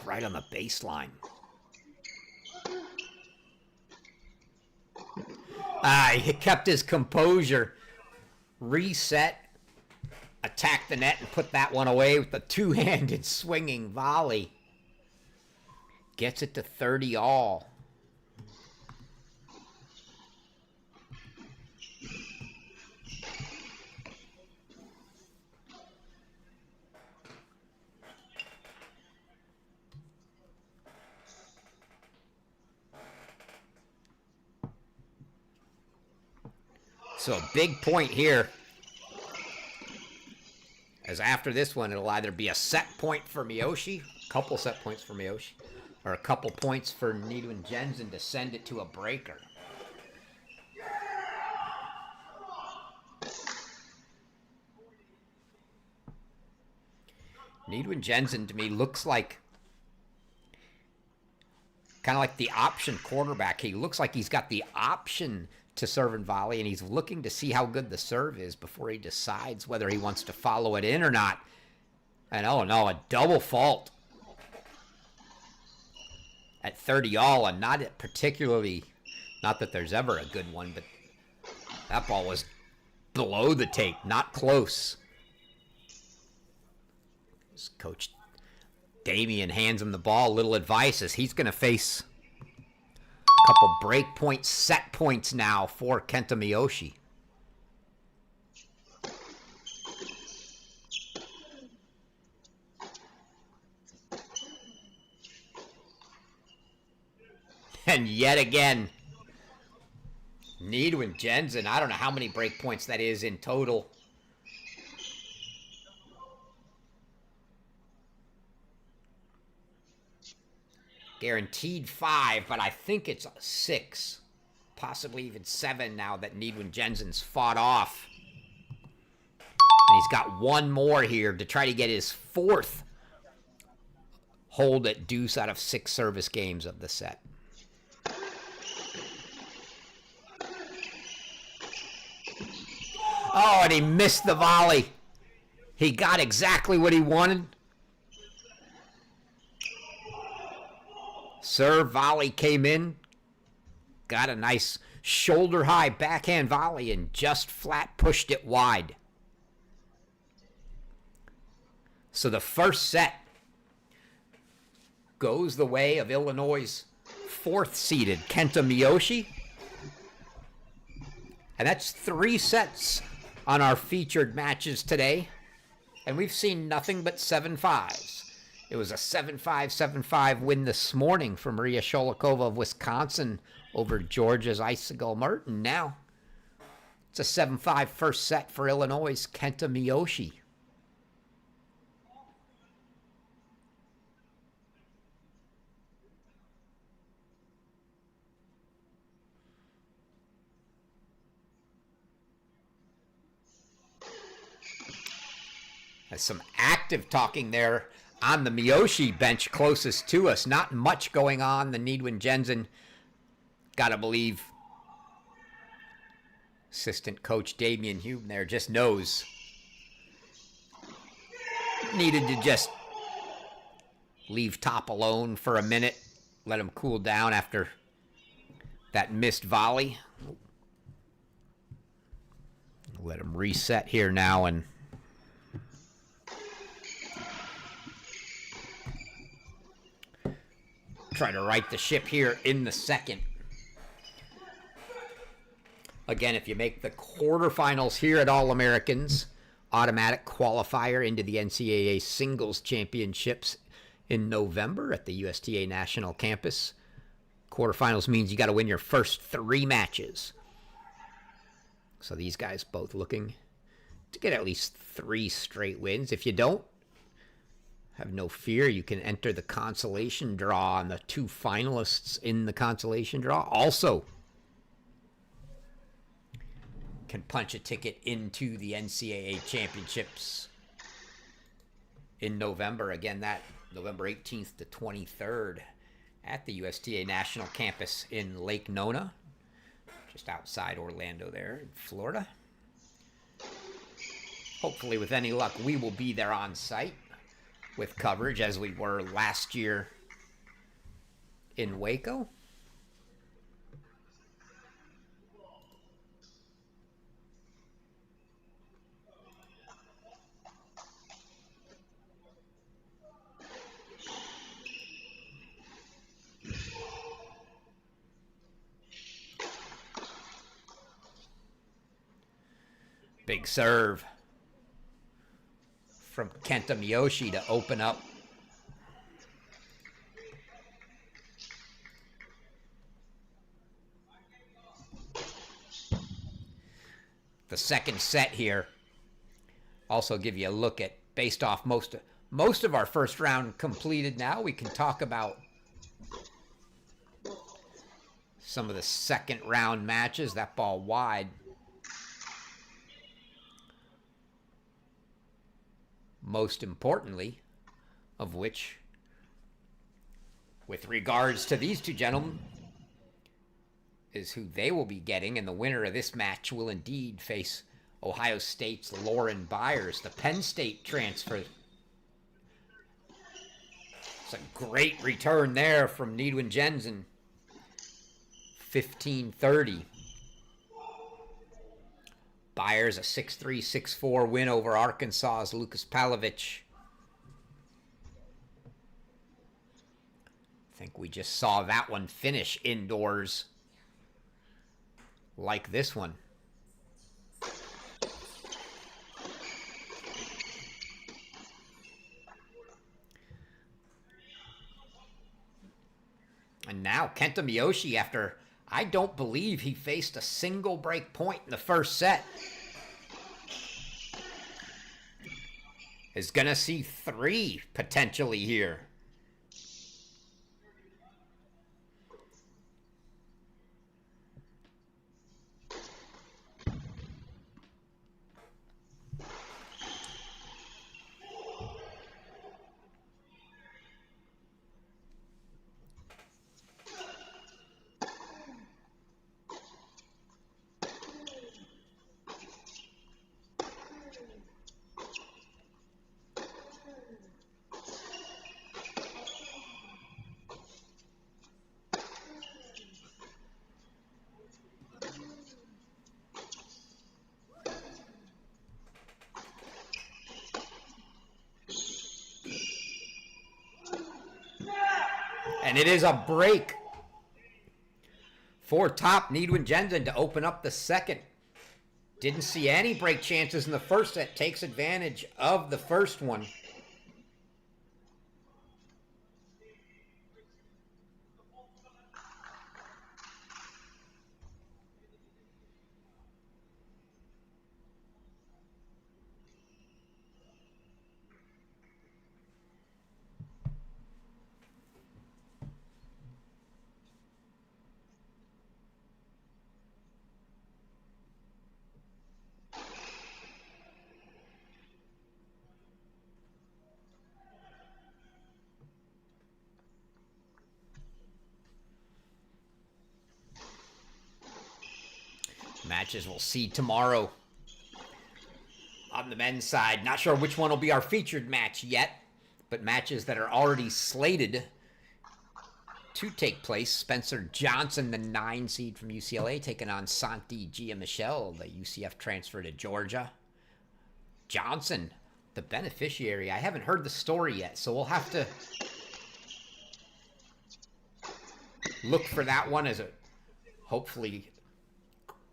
Right on the baseline. He kept his composure. Reset. Attacked the net and put that one away with a two-handed swinging volley. Gets it to 30 all. So a big point here, as after this one, it'll either be a set point for Miyoshi, a couple set points for Miyoshi, or a couple points for Nidunjianzan to send it to a breaker. Nidunjianzan to me looks like kind of like the option quarterback. He looks like he's got the option to serve and volley, and he's looking to see how good the serve is before he decides whether he wants to follow it in or not. And oh no, a double fault at 30 all, and not particularly, not that there's ever a good one, but that ball was below the tape, not close. His coach Damien hands him the ball. Little advice as he's going to face couple break points, set points now for Kenta Miyoshi. And yet again, Nidunjianzan, I don't know how many break points that is in total. Guaranteed 5, but I think it's 6, possibly even 7 now that Nidunjianzan's fought off. And he's got one more here to try to get his 4th hold at deuce out of 6 service games of the set. Oh, and he missed the volley. He got exactly what he wanted. Serve volley came in, got a nice shoulder high backhand volley and just flat pushed it wide. So the first set goes the way of Illinois' 4th seeded Kenta Miyoshi. And that's 3 sets on our featured matches today. And we've seen nothing but 7-5s. It was a 7-5, 7-5 win this morning for Maria Sholikova of Wisconsin over Georgia's Icicle Merton. Now, it's a 7-5 first set for Illinois' Kenta Miyoshi. Some active talking there on the Miyoshi bench closest to us. Not much going on. The Nidunjianzan, gotta believe, assistant coach Damian Hume there just knows. Needed to just leave Top alone for a minute. Let him cool down after that missed volley. Let him reset here now and try to right the ship here in the second. Again, if you make the quarterfinals here at All-Americans, automatic qualifier into the NCAA Singles Championships in November at the USTA National Campus. Quarterfinals means you got to win your first 3 matches. So these guys both looking to get at least 3 straight wins. If you don't, have no fear. You can enter the consolation draw, and the 2 finalists in the consolation draw also can punch a ticket into the NCAA Championships in November. Again, that November 18th to 23rd at the USTA National Campus in Lake Nona, just outside Orlando there in Florida. Hopefully, with any luck, we will be there on site with coverage as we were last year in Waco. Big serve from Kenta Miyoshi to open up the second set here. Also give you a look at, based off most of our first round completed now, we can talk about some of the second round matches. That ball wide. Most importantly, of which, with regards to these 2 gentlemen, is who they will be getting, and the winner of this match will indeed face Ohio State's Lauren Byers, the Penn State transfer. It's a great return there from Nidunjianzan, 15-30. Byers, a 6-3, 6-4 win over Arkansas's Lucas Palovich. I think we just saw that one finish indoors like this one. And now Kenta Miyoshi, after I don't believe he faced a single break point in the first set, is going to see 3 potentially here. And it is a break for Top Nidunjianzan to open up the second. Didn't see any break chances in the first set. Takes advantage of the first one. matches we'll see tomorrow on the men's side. Not sure which one will be our featured match yet, but matches that are already slated to take place. Spencer Johnson, the 9 seed from UCLA, taking on Santi Giamichel, the UCF transfer to Georgia. Johnson, the beneficiary. I haven't heard the story yet, so we'll have to look for that one as a hopefully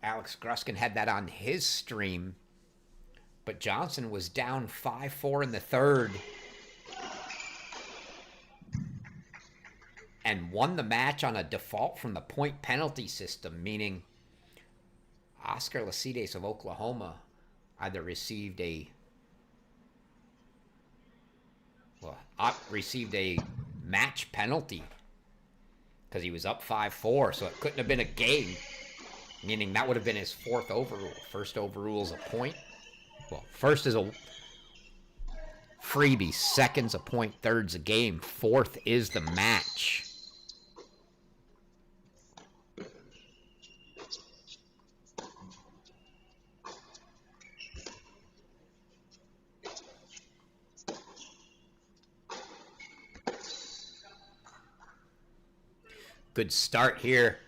Alex Gruskin had that on his stream. But Johnson was down 5-4 in the third and won the match on a default from the point penalty system, meaning Oscar Lacides of Oklahoma either received a match penalty because he was up 5-4, so it couldn't have been a game, meaning that would have been his 4th overrule. First overrule is a point. Well, first is a freebie, second's a point, third's a game, 4th is the match. Good start here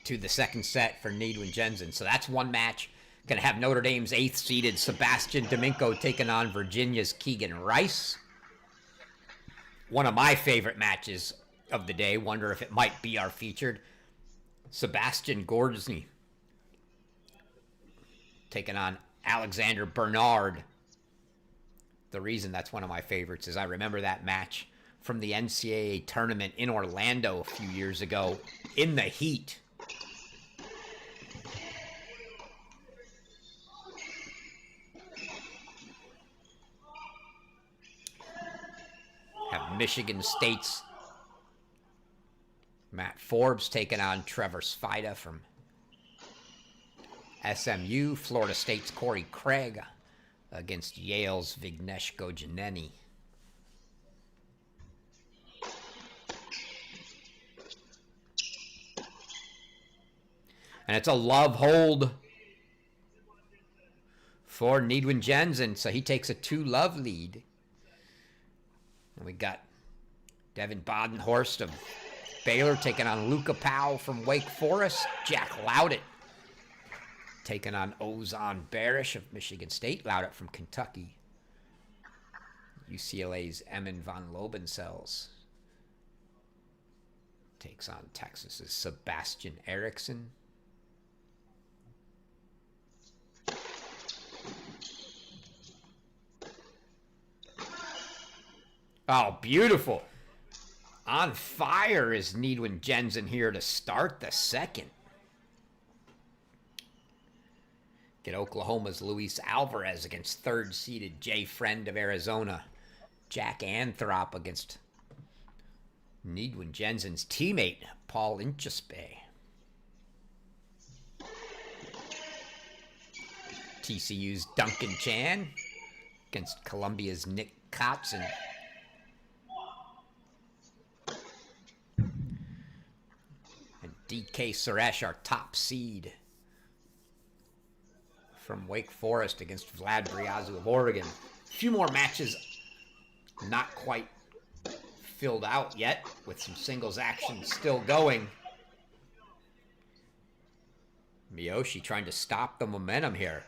to the second set for Nidunjianzan. So that's one match. Going to have Notre Dame's 8th seeded Sebastian Domingo taking on Virginia's Keegan Rice. One of my favorite matches of the day. Wonder if it might be our featured. Sebastian Gordzny taking on Alexander Bernard. The reason that's one of my favorites is I remember that match from the NCAA tournament in Orlando a few years ago in the heat. Have Michigan State's Matt Forbes taking on Trevor Spida from SMU. Florida State's Corey Craig against Yale's Vignesh Gojaneni. And it's a love hold for Nidunjianzan, so he takes a 2-love lead. And we got Devin Badenhorst of Baylor taking on Luca Powell from Wake Forest. Jack Loudett taking on Ozan Barish of Michigan State. Loudett from Kentucky. UCLA's Emin von Lobensells takes on Texas's Sebastian Erickson. Oh, beautiful. On fire is Nidunjianzan here to start the second. Get Oklahoma's Luis Alvarez against 3rd-seeded Jay Friend of Arizona. Jack Anthrop against Nidunjianzan's teammate, Paul Inchespe. TCU's Duncan Chan against Columbia's Nick Kotzen. DK Suresh, our top seed from Wake Forest against Vlad Briazu of Oregon. A few more matches not quite filled out yet, with some singles action still going. Miyoshi trying to stop the momentum here.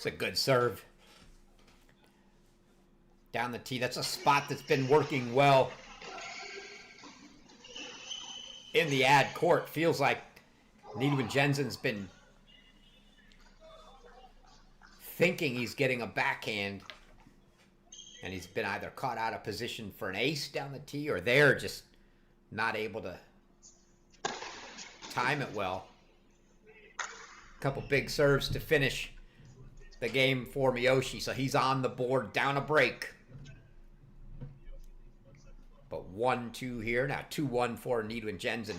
It's a good serve. Down the tee. That's a spot that's been working well in the ad court. Feels like Nidunjianzan's been thinking he's getting a backhand, and he's been either caught out of position for an ace down the tee, or they're just not able to time it well. A couple big serves to finish the game for Miyoshi, so he's on the board down a break. But 1-2 here. Now 2-1 for Nidunjianzan.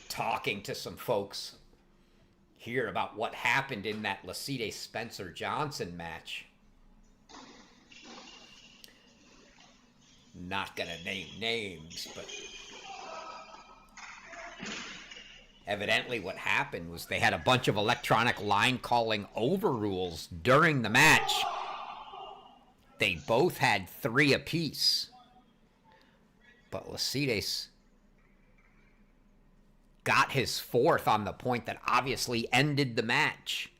Talking to some folks here about what happened in that Lasite Spencer Johnson match. Not gonna name names, but evidently what happened was they had a bunch of electronic line calling overrules during the match. They both had 3 apiece, but Lasite got his 4th on the point that obviously ended the match.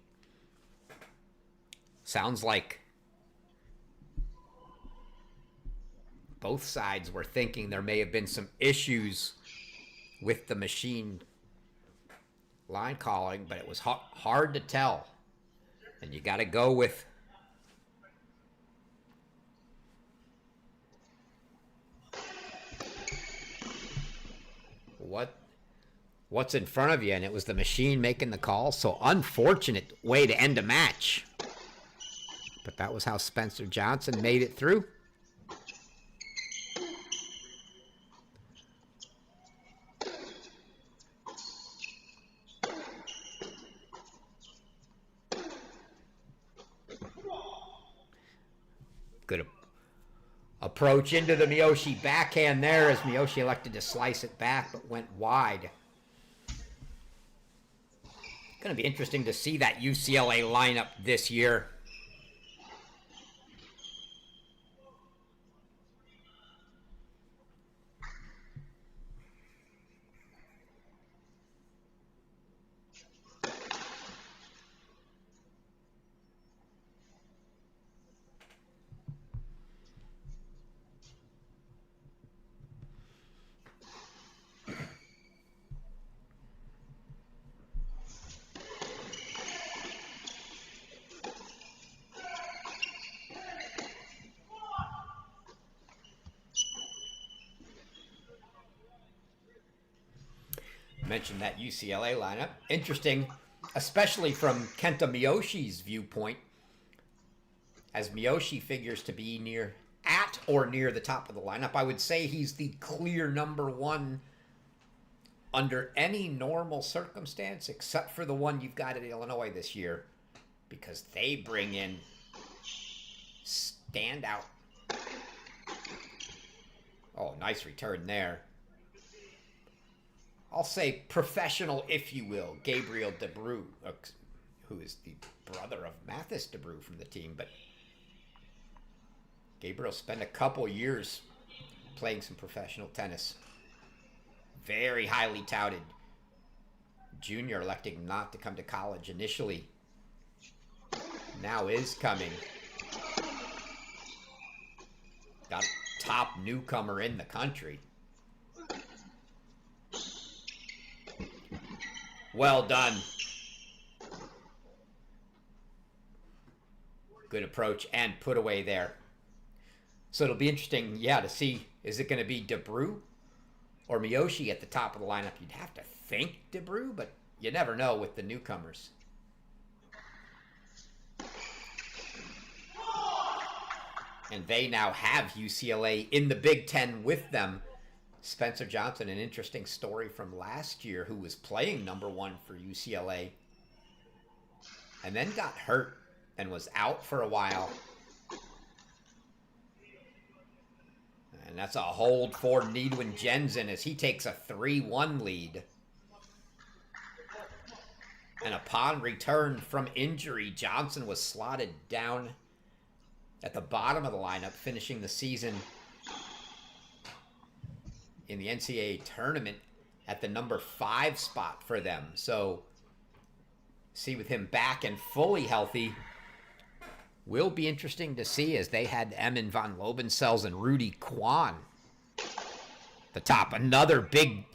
Sounds like both sides were thinking there may have been some issues with the machine line calling, but it was hard to tell. And you got to go with what's in front of you, and it was the machine making the call. So unfortunate way to end a match. But that was how Spencer Johnson made it through. Good approach into the Miyoshi backhand there, as Miyoshi elected to slice it back but went wide. Going to be interesting to see that UCLA lineup this year. Mentioned that UCLA lineup. Interesting, especially from Kenta Miyoshi's viewpoint, as Miyoshi figures to be at or near the top of the lineup. I would say he's the clear number 1 under any normal circumstance, except for the one you've got at Illinois this year, because they bring in standout. Oh, nice return there. I'll say professional, if you will, Gabriel DeBrew, who is the brother of Mathis DeBrew from the team. But Gabriel spent a couple years playing some professional tennis. Very highly touted. Junior electing not to come to college initially. Now is coming. Got top newcomer in the country. Well done. Good approach and put away there. So it'll be interesting, to see, is it going to be DeBrew or Miyoshi at the top of the lineup? You'd have to think DeBrew, but you never know with the newcomers. And they now have UCLA in the Big Ten with them. Spencer Johnson, an interesting story from last year, who was playing #1 for UCLA and then got hurt and was out for a while. And that's a hold for Nidunjianzan as he takes a 3-1 lead. And upon return from injury, Johnson was slotted down at the bottom of the lineup, finishing the season in the NCAA tournament at the #5 spot for them. So, see, with him back and fully healthy, will be interesting to see, as they had Emin von Lobensels and Rudy Kwan. The top, another big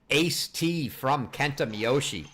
ace tee from Kenta Miyoshi.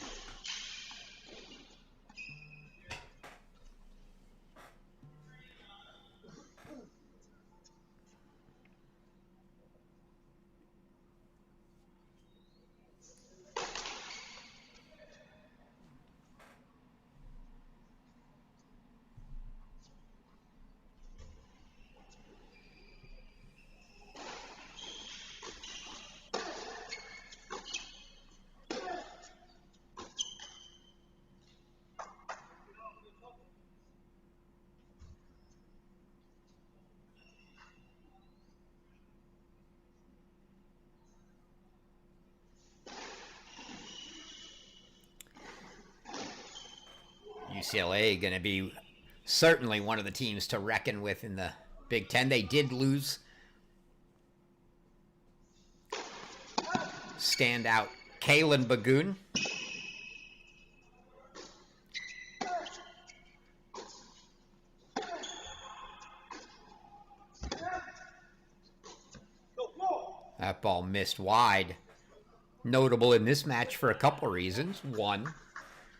UCLA going to be certainly one of the teams to reckon with in the Big Ten. They did lose standout Kalen Bagun. That ball missed wide. Notable in this match for a couple of reasons. One,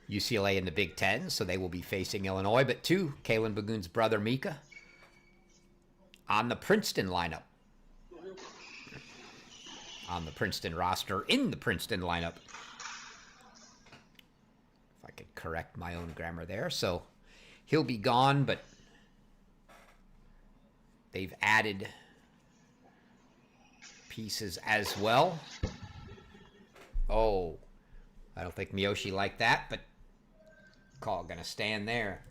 UCLA in the Big Ten, so they will be facing Illinois. But two, Kalen Bagun's brother, Mika, on the Princeton lineup. On the Princeton roster, in the Princeton lineup. If I could correct my own grammar there. So he'll be gone, but they've added pieces as well. Oh, I don't think Miyoshi liked that, but call gonna stand there.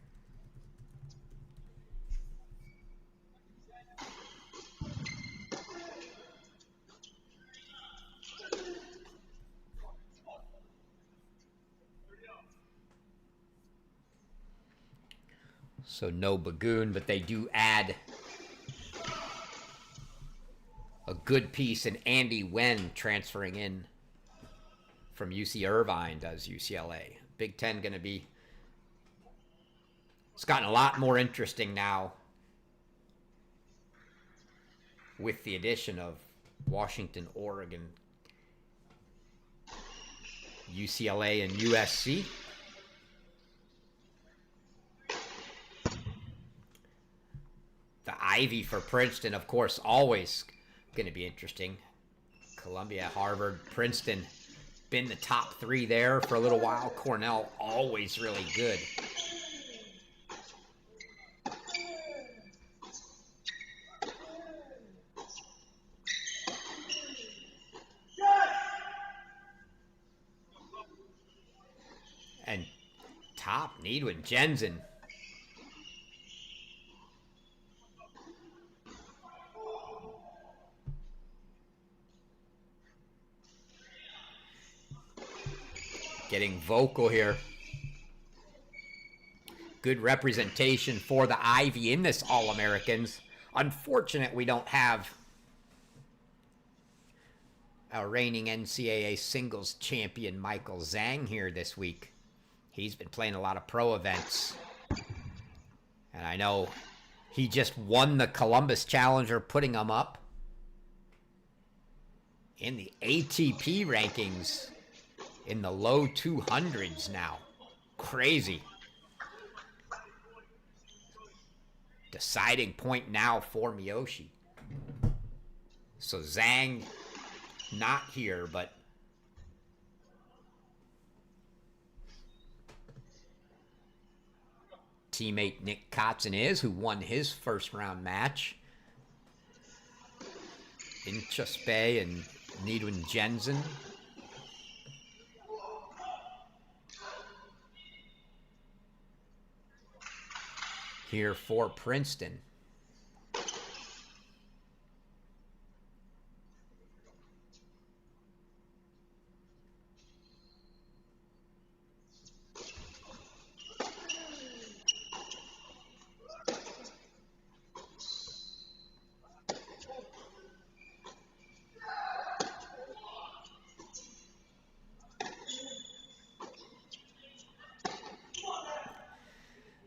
So no Bagun, but they do add a good piece in Andy Wen transferring in from UC Irvine, does UCLA. Big Ten going to be... It's gotten a lot more interesting now with the addition of Washington, Oregon, UCLA, and USC. The Ivy for Princeton, of course, always going to be interesting. Columbia, Harvard, Princeton, been the top three there for a little while. Cornell, always really good. And top, Nidunjianzan. Getting vocal here. Good representation for the Ivy in this All-Americans. Unfortunate we don't have our reigning NCAA singles champion Michael Zhang here this week. He's been playing a lot of pro events. And I know he just won the Columbus Challenger, putting him up in the ATP rankings in the low 200s now. Crazy. Deciding point now for Miyoshi. So Zhang not here, but teammate Nick Kotzen is, who won his first round match. Inchas Bay and Nidunjianzan. Here for Princeton.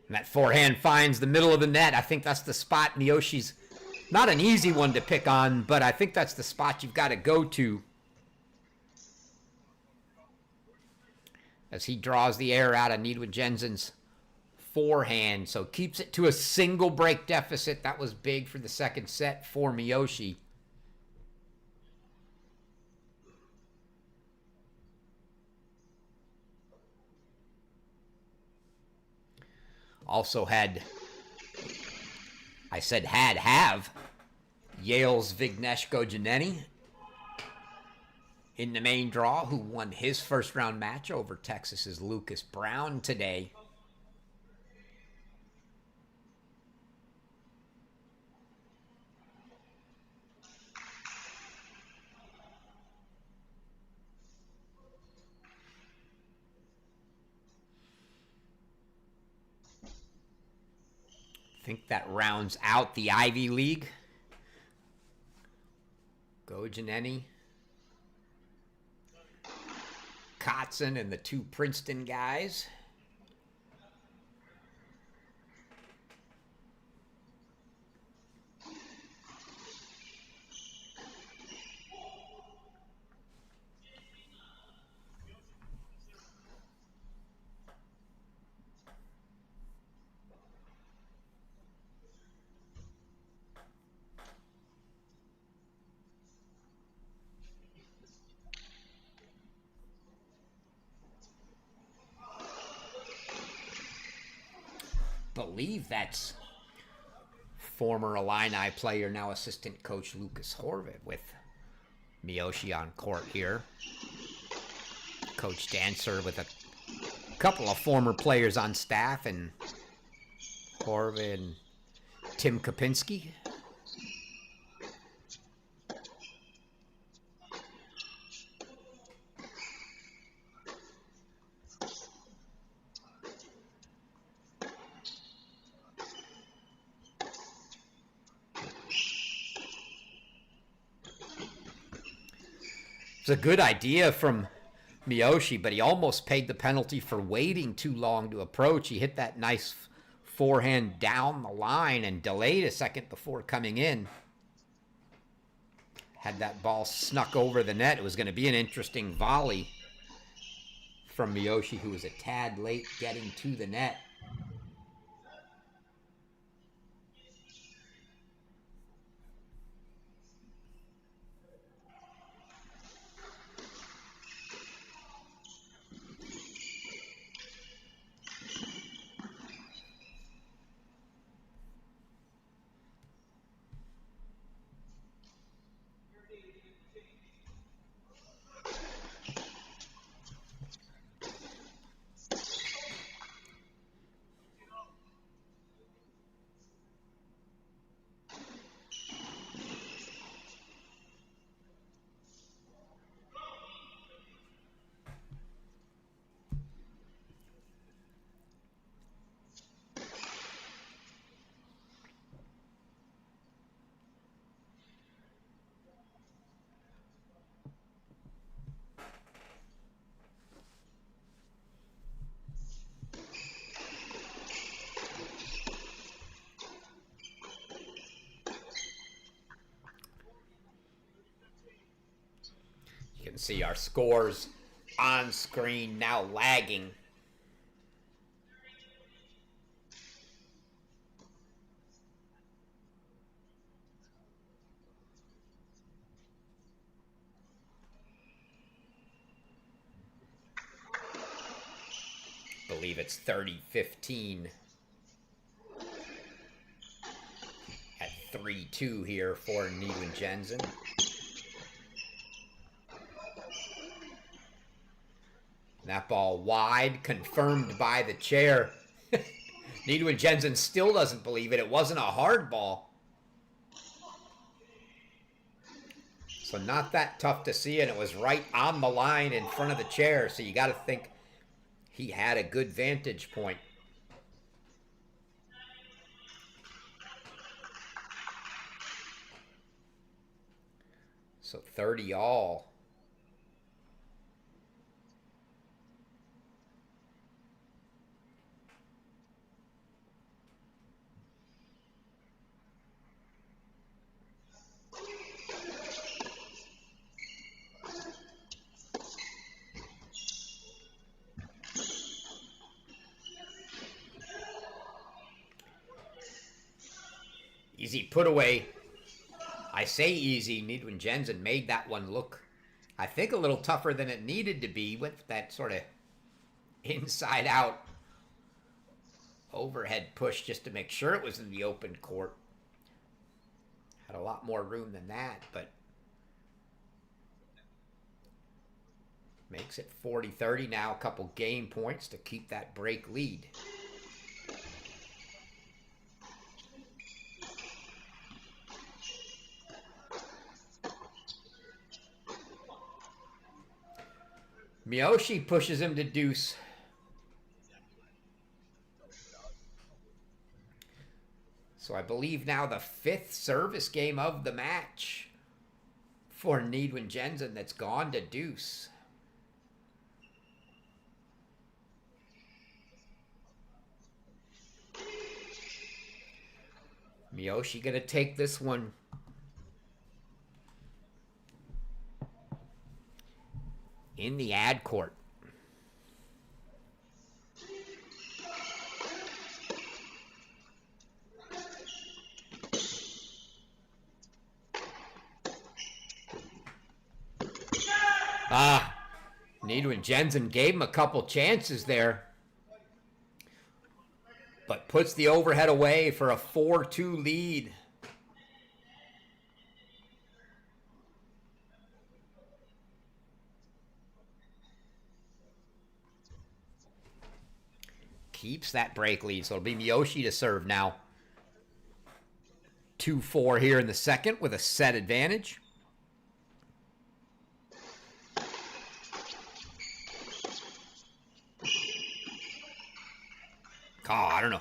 And that forehand finds the middle of the net. I think that's the spot Miyoshi's not an easy one to pick on, but I think that's the spot you've got to go to as he draws the air out of Nidunjianzan's forehand. So keeps it to a single break deficit. That was big for the second set for Miyoshi. Also have Yale's Vignesh Gojaneni in the main draw, who won his first round match over Texas's Lucas Brown today. I think that rounds out the Ivy League. Gojaneni, Kotzen, and the two Princeton guys. Believe that's former Illini player, now assistant coach Lucas Horvath with Miyoshi on court here. Coach Dancer with a couple of former players on staff, and Horvath and Tim Kopinski. It's a good idea from Miyoshi, but he almost paid the penalty for waiting too long to approach. He hit that nice forehand down the line and delayed a second before coming in. Had that ball snuck over the net, it was going to be an interesting volley from Miyoshi, who was a tad late getting to the net. You can see our scores on screen now lagging. I believe it's 30-15 at 3-2 here for Nidunjianzan. That ball wide, confirmed by the chair. Nidunjianzan still doesn't believe it. It wasn't a hard ball. So not that tough to see, and it was right on the line in front of the chair. So you got to think he had a good vantage point. So 30 all. Easy put away. I say easy. Nidunjianzan made that one look, I think, a little tougher than it needed to be with that sort of inside out overhead push just to make sure it was in the open court. Had a lot more room than that, but makes it 40-30 now. A couple game points to keep that break lead. Miyoshi pushes him to deuce. So I believe now the 5th service game of the match for Nidunjianzan that's gone to deuce. Miyoshi gonna take this one. In the ad court. Nidunjianzan gave him a couple chances there, but puts the overhead away for a 4-2 lead. Keeps that break lead, so it'll be Miyoshi to serve now. 2-4 here in the second with a set advantage. Oh, I don't know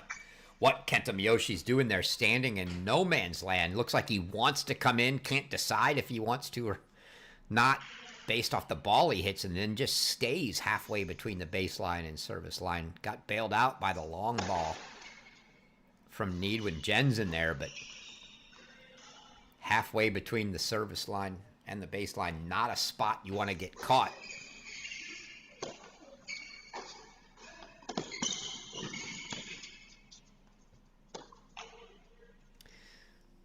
what Kenta Miyoshi's doing there, standing in no man's land. Looks like he wants to come in, can't decide if he wants to or not based off the ball he hits, and then just stays halfway between the baseline and service line. Got bailed out by the long ball from Nidunjianzan there, but halfway between the service line and the baseline, not a spot you want to get caught.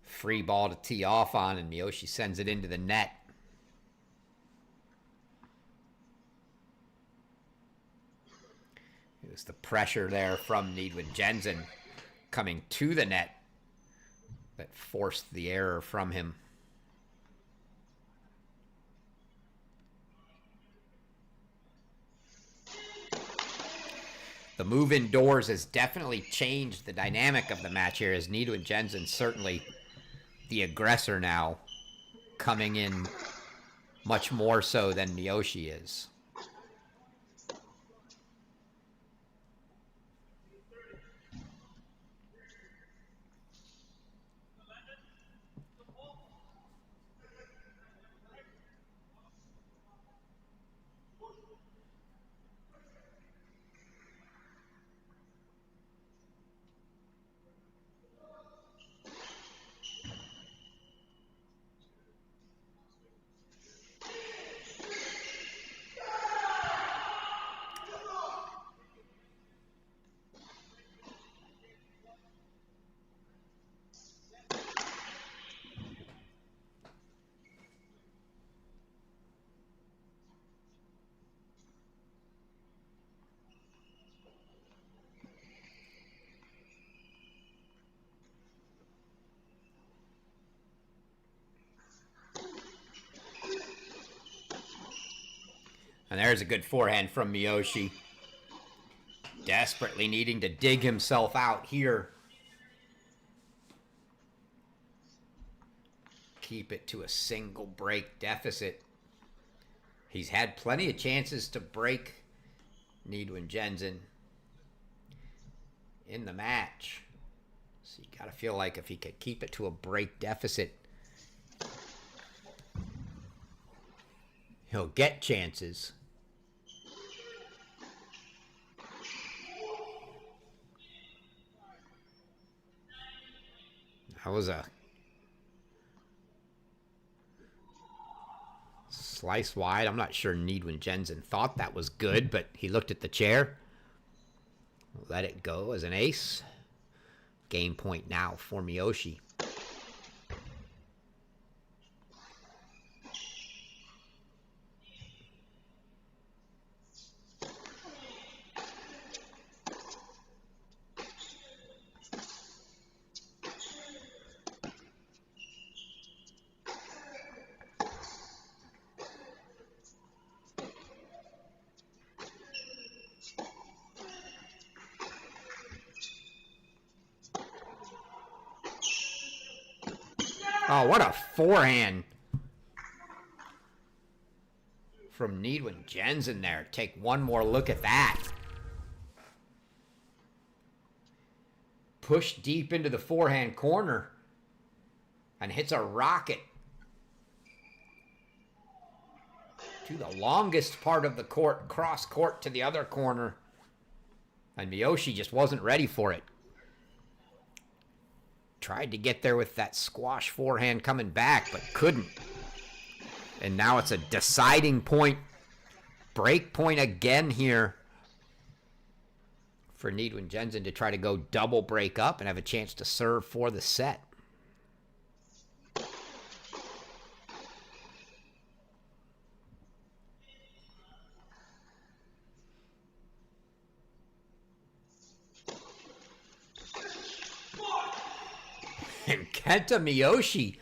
Free ball to tee off on, and Miyoshi sends it into the net. It was the pressure there from Nidunjianzan coming to the net that forced the error from him. The move indoors has definitely changed the dynamic of the match here, as Nidunjianzan certainly the aggressor now, coming in much more so than Miyoshi is. And there's a good forehand from Miyoshi. Desperately needing to dig himself out here. Keep it to a single break deficit. He's had plenty of chances to break Nidunjianzan in the match. So you got to feel like if he could keep it to a break deficit, he'll get chances. That was a slice wide. I'm not sure Nidunjianzan thought that was good, but he looked at the chair. Let it go as an ace. Game point now for Miyoshi. Oh, what a forehand from Nidunjianzan there. Take one more look at that. Push deep into the forehand corner and hits a rocket to the longest part of the court, cross court to the other corner. And Miyoshi just wasn't ready for it. Tried to get there with that squash forehand coming back, but couldn't. And now it's a deciding point. Break point again here for Nidunjianzan to try to go double break up and have a chance to serve for the set. And Kenta Miyoshi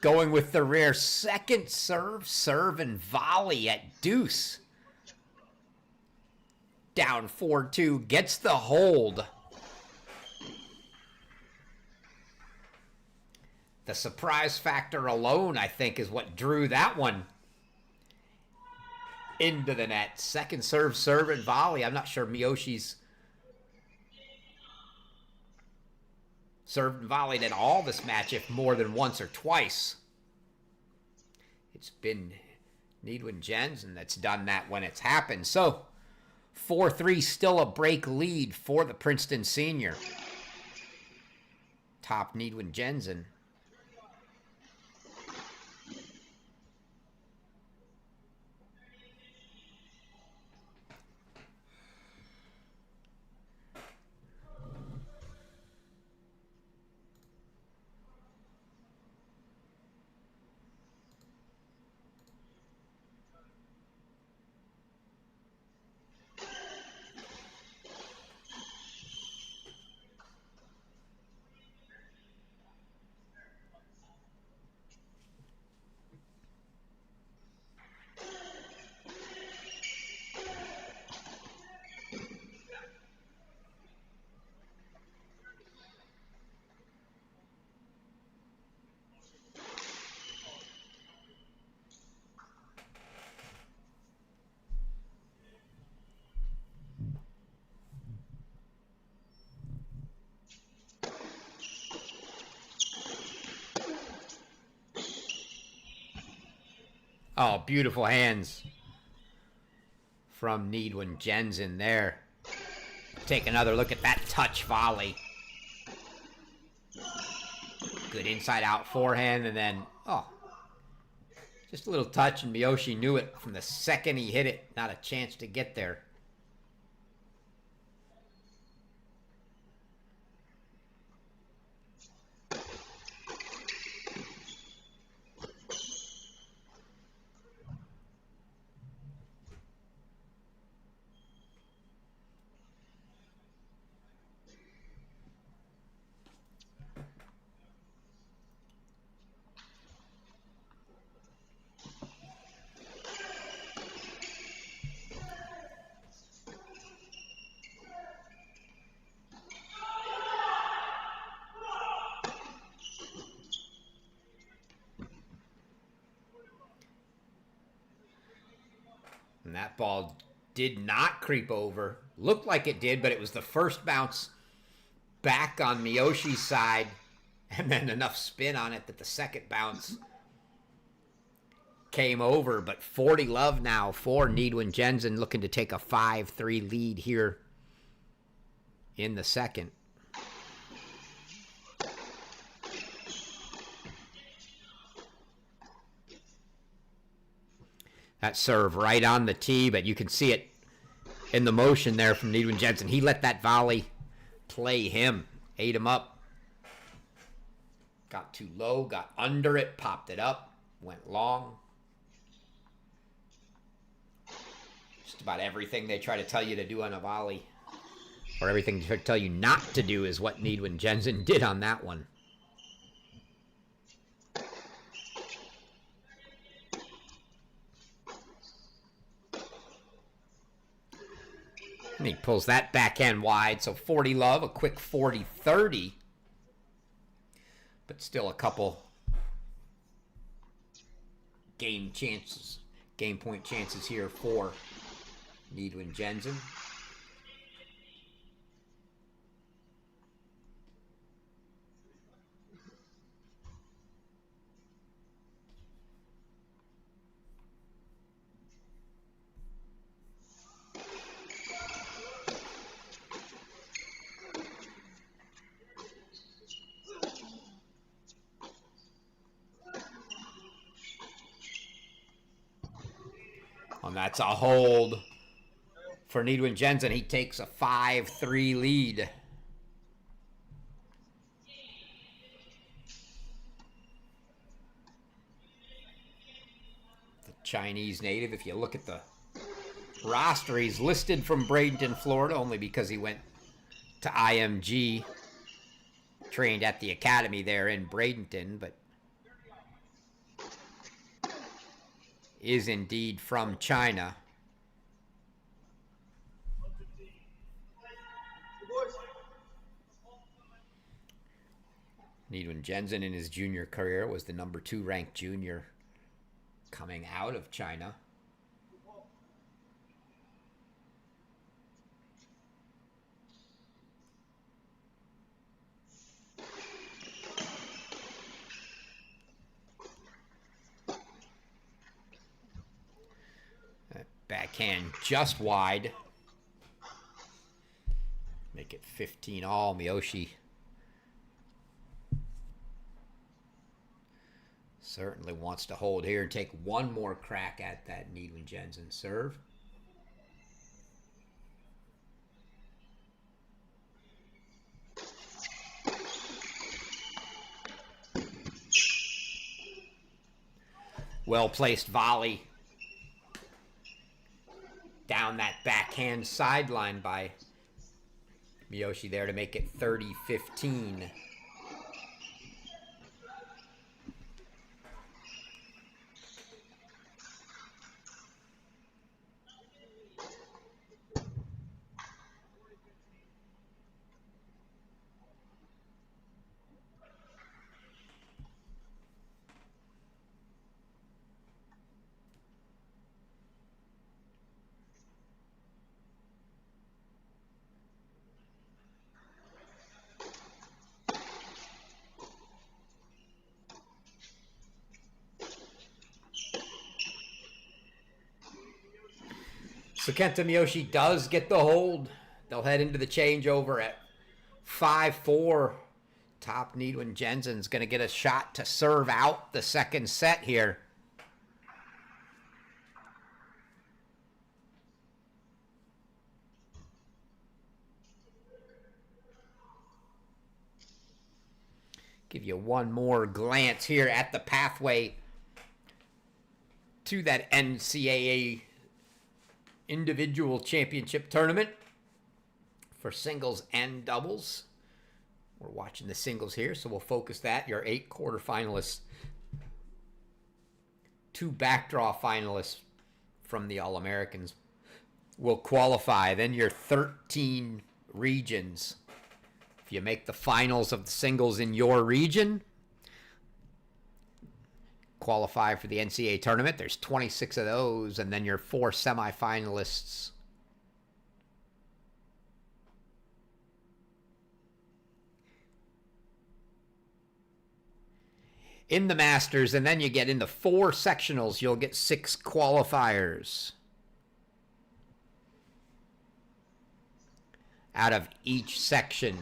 going with the rare second serve, and volley at deuce. Down 4-2, gets the hold. The surprise factor alone, I think, is what drew that one into the net. Second serve, and volley. I'm not sure Miyoshi's served and volleyed in all this match, if more than once or twice. It's been Nidunjianzan that's done that when it's happened. So, 4-3, still a break lead for the Princeton senior. Top Nidunjianzan. Oh, beautiful hands from Nidunjianzan there. Take another look at that touch volley. Good inside-out forehand, and then, just a little touch, and Miyoshi knew it from the second he hit it. Not a chance to get there. And that ball did not creep over. Looked like it did, but it was the first bounce back on Miyoshi's side, and then enough spin on it that the second bounce came over. But 40 love now for Nidunjianzan, looking to take a 5-3 lead here in the second. That serve right on the tee, but you can see it in the motion there from Nidunjianzan. He let that volley play him, ate him up. Got too low, got under it, popped it up, went long. Just about everything they try to tell you to do on a volley, or everything they try to tell you not to do, is what Nidunjianzan did on that one. And he pulls that backhand wide, so 40 love, a quick 40-30. But still a couple game point chances here for Nidunjianzan. And that's a hold for Nidunjianzan. He takes a 5-3 lead. The Chinese native, if you look at the roster, he's listed from Bradenton, Florida, only because he went to IMG, trained at the academy there in Bradenton, but is indeed from China. Nidunjianzan in his junior career was the number 2 ranked junior coming out of China. Backhand just wide. Make it 15 all. Miyoshi certainly wants to hold here and take one more crack at that Nidunjianzan serve. Well-placed volley down that backhand sideline by Miyoshi there to make it 30-15. So Kenta Miyoshi does get the hold. They'll head into the changeover at 5-4. Top Nidunjianzan's going to get a shot to serve out the second set here. Give you one more glance here at the pathway to that NCAA individual championship tournament for singles and doubles. We're watching the singles here, so we'll focus that. Your 8 quarterfinalists, 2 backdraw finalists from the All-Americans will qualify. Then your 13 regions. If you make the finals of the singles in your region, qualify for the NCAA tournament. There's 26 of those, and then your 4 semifinalists. In the Masters, and then you get into 4 sectionals. You'll get 6 qualifiers out of each section.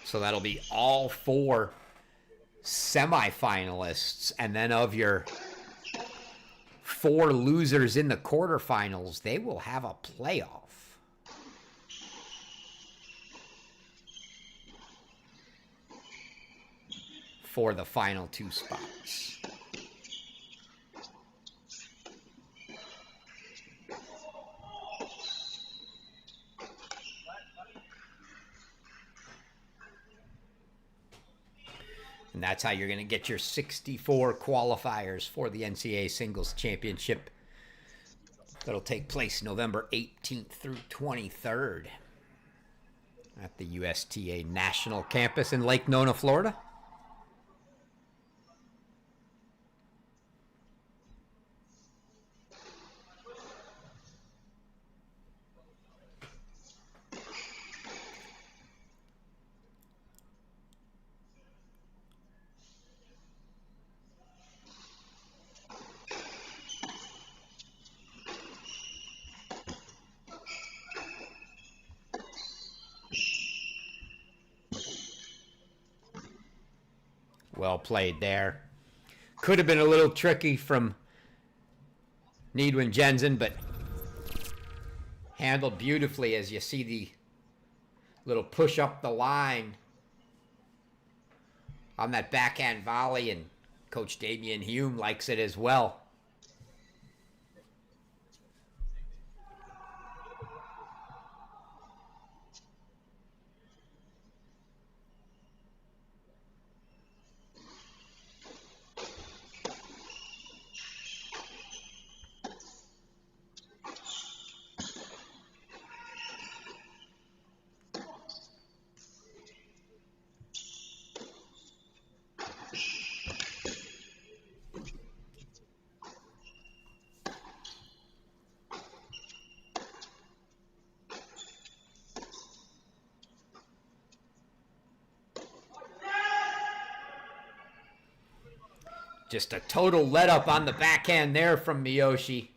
So that'll be all 4 semifinalists, and then of your 4 losers in the quarterfinals, they will have a playoff for the final 2 spots. And that's how you're going to get your 64 qualifiers for the NCAA Singles Championship. That'll take place November 18th through 23rd at the USTA National Campus in Lake Nona, Florida. Well played there. Could have been a little tricky from Nidunjianzan, but handled beautifully as you see the little push up the line on that backhand volley, and Coach Damian Hume likes it as well. Just a total let up on the backhand there from Miyoshi.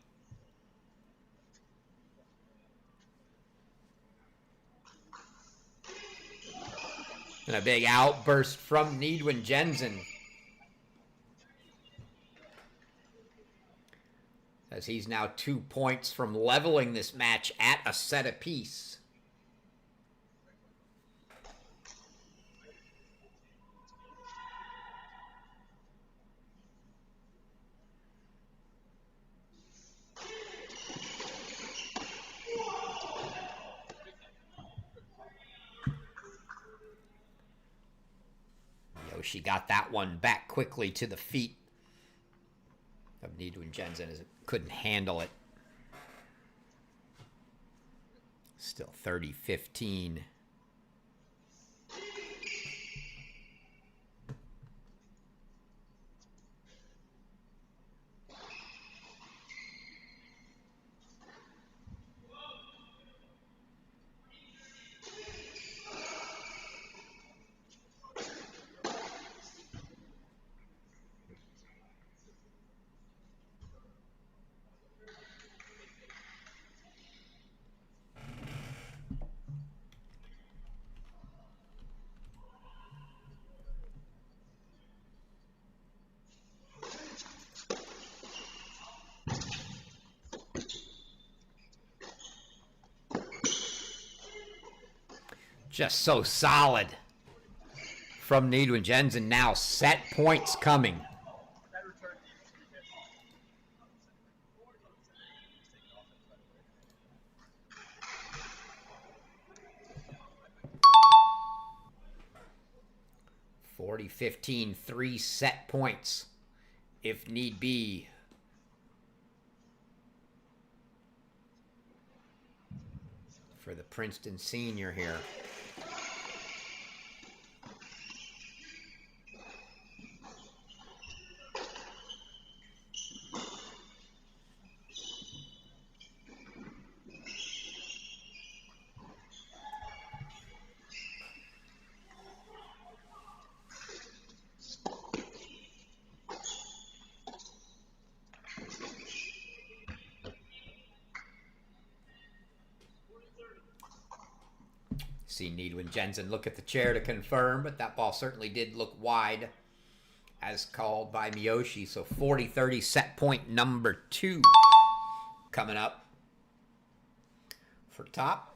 And a big outburst from Nidunjianzan, as he's now 2 points from leveling this match at a set apiece. She got that one back quickly to the feet of Nidunjianzan as it couldn't handle it. Still 30-15. Just so solid from Nidunjianzan. Now set points coming. (40-15) 3 set points if need be for the Princeton senior here. See Nidunjianzan look at the chair to confirm, but that ball certainly did look wide as called by Miyoshi. So 40-30 set point number 2 coming up for top.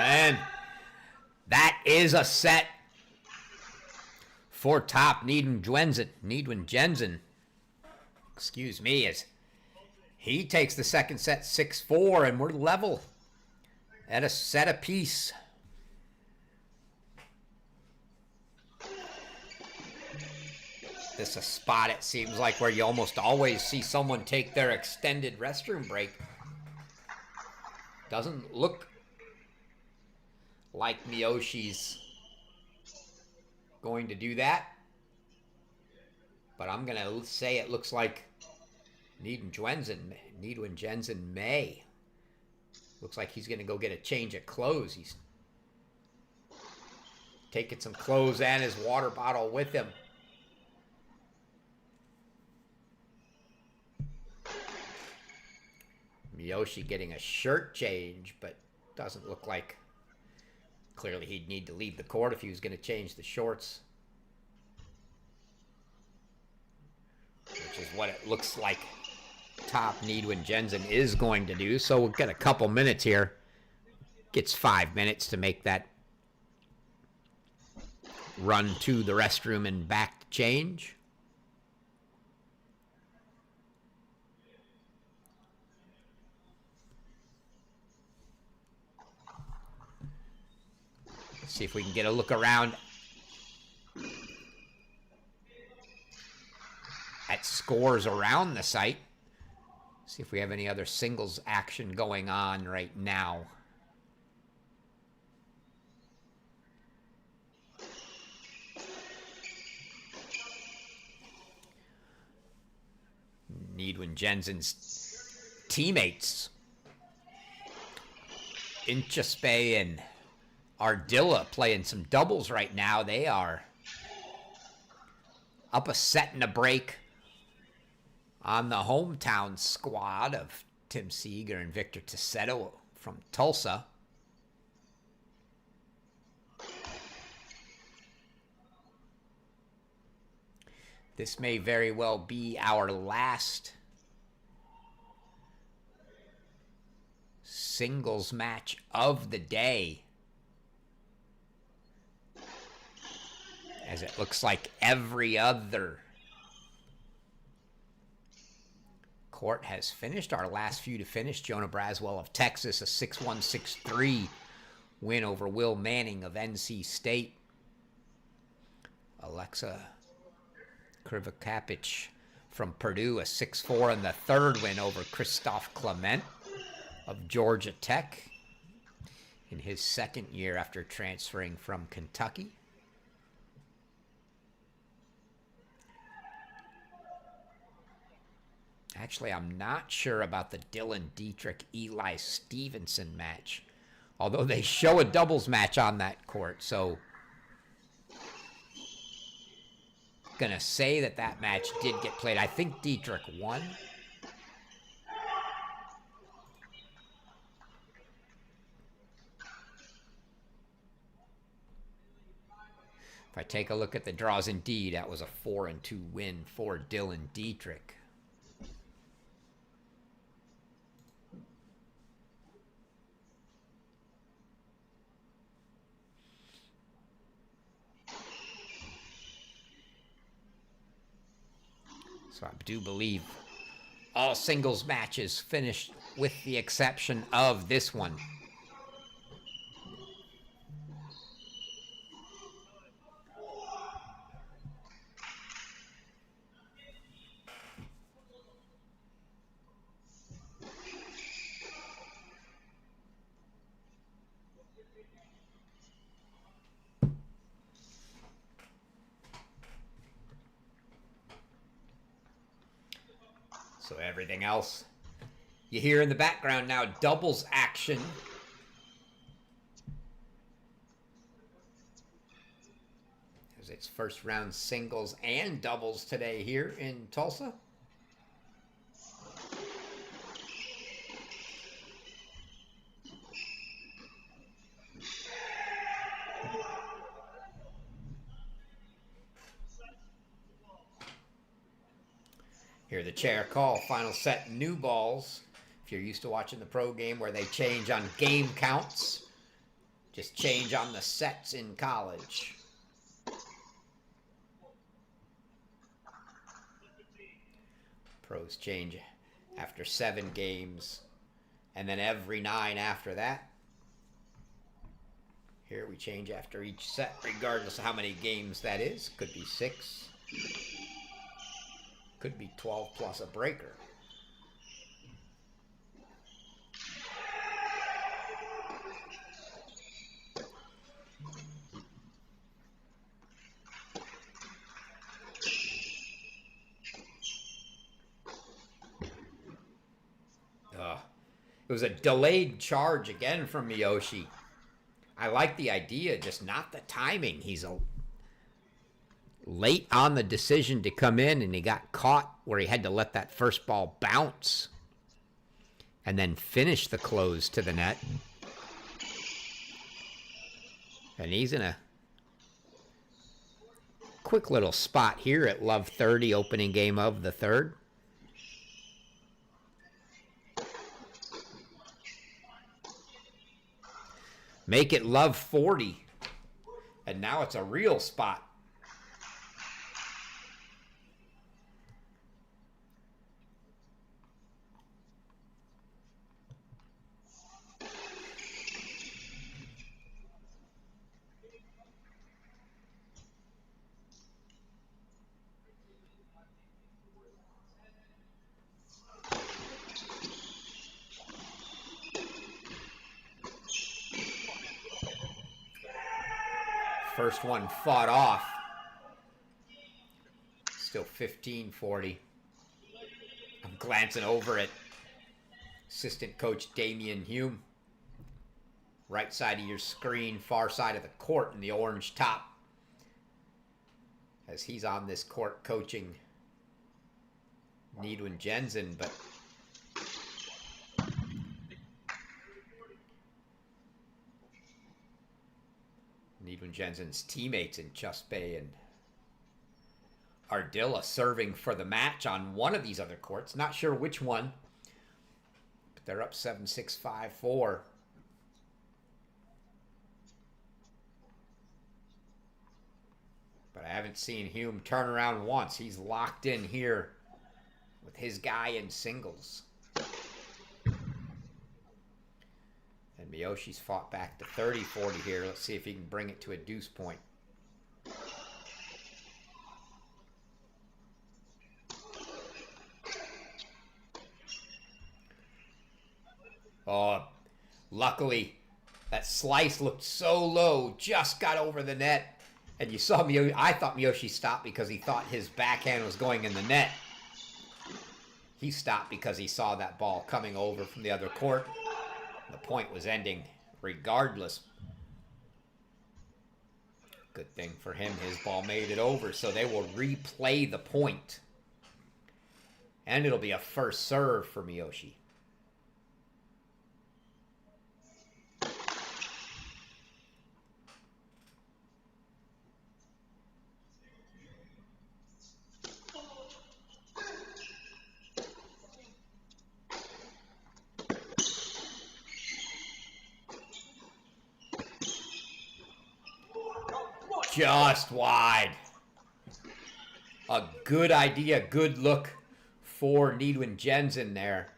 And that is a set for top Nidunjianzan. Excuse me, as he takes the second set 6-4, and we're level at a set apiece. This is a spot, it seems like, where you almost always see someone take their extended restroom break. Doesn't look like Miyoshi's going to do that, but I'm going to say it looks like Nidunjianzan may. Looks like he's going to go get a change of clothes. He's taking some clothes and his water bottle with him. Miyoshi getting a shirt change, but doesn't look like. Clearly, he'd need to leave the court if he was going to change the shorts. Which is what it looks like top Nidunjianzan is going to do. So we'll get a couple minutes here. Gets 5 minutes to make that run to the restroom and back to change. See if we can get a look around at scores around the site. See if we have any other singles action going on right now. Nidunjianzan's teammates, Inchaspe and Ardilla, playing some doubles right now. They are up a set and a break on the hometown squad of Tim Seeger and Victor Tissetto from Tulsa. This may very well be our last singles match of the day, as it looks like every other court has finished. Our last few to finish: Jonah Braswell of Texas, a 6-1, 6-3 win over Will Manning of NC State. Alexa Krivakapich from Purdue, a 6-4 in the third win over Christophe Clement of Georgia Tech in his second year after transferring from Kentucky. Actually, I'm not sure about the Dylan Dietrich, Eli Stevenson match, although they show a doubles match on that court. So, gonna say that that match did get played. I think Dietrich won. If I take a look at the draws, indeed, that was a 4-2 win for Dylan Dietrich. So I do believe all singles matches finished with the exception of this one. So everything else you hear in the background now, doubles action. As it's first round singles and doubles today here in Tulsa. Hear the chair call, final set, new balls. If you're used to watching the pro game where they change on game counts, just change on the sets in college. Pros change after 7 games, and then every 9 after that. Here we change after each set, regardless of how many games that is. Could be 6. Could be 12 plus a breaker. It was a delayed charge again from Miyoshi. I like the idea, just not the timing. He's late on the decision to come in, and he got caught where he had to let that first ball bounce and then finish the close to the net. And he's in a quick little spot here at Love 30, opening game of the third. Make it Love 40. And now it's a real spot. First one fought off. Still 15-40. I'm glancing over at assistant coach Damian Hume. Right side of your screen, far side of the court in the orange top. As he's on this court coaching Nidunjianzan, but Nidunjianzan's teammates in Chuspe and Ardilla serving for the match on one of these other courts. Not sure which one, but they're up 7-6, 5-4. But I haven't seen Hume turn around once. He's locked in here with his guy in singles. And Miyoshi's fought back to 30-40 here. Let's see if he can bring it to a deuce point. Oh, luckily, that slice looked so low, just got over the net. And you saw Miyoshi, I thought Miyoshi stopped because he thought his backhand was going in the net. He stopped because he saw that ball coming over from the other court. The point was ending regardless. Good thing for him, his ball made it over, so they will replay the point. And it'll be a first serve for Miyoshi. Just wide. a good idea, good look for Nidunjianzan there.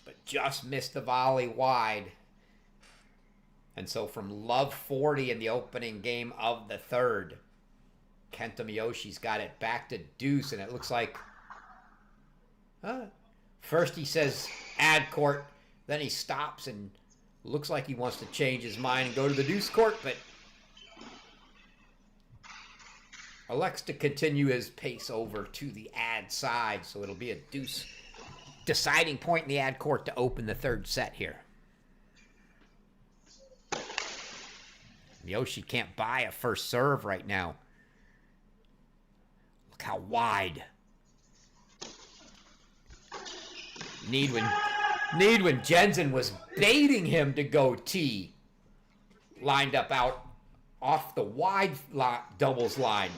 But just missed the volley wide. And so from love 40 in the opening game of the third, Kenta Miyoshi's got it back to deuce, and it looks like... first he says ad court, then he stops and looks like he wants to change his mind and go to the deuce court, but elects to continue his pace over to the ad side, so it'll be a deuce deciding point in the ad court to open the third set here. Miyoshi can't buy a first serve right now. Look how wide. Nidunjianzan was baiting him to go T. Lined up out off the wide doubles line.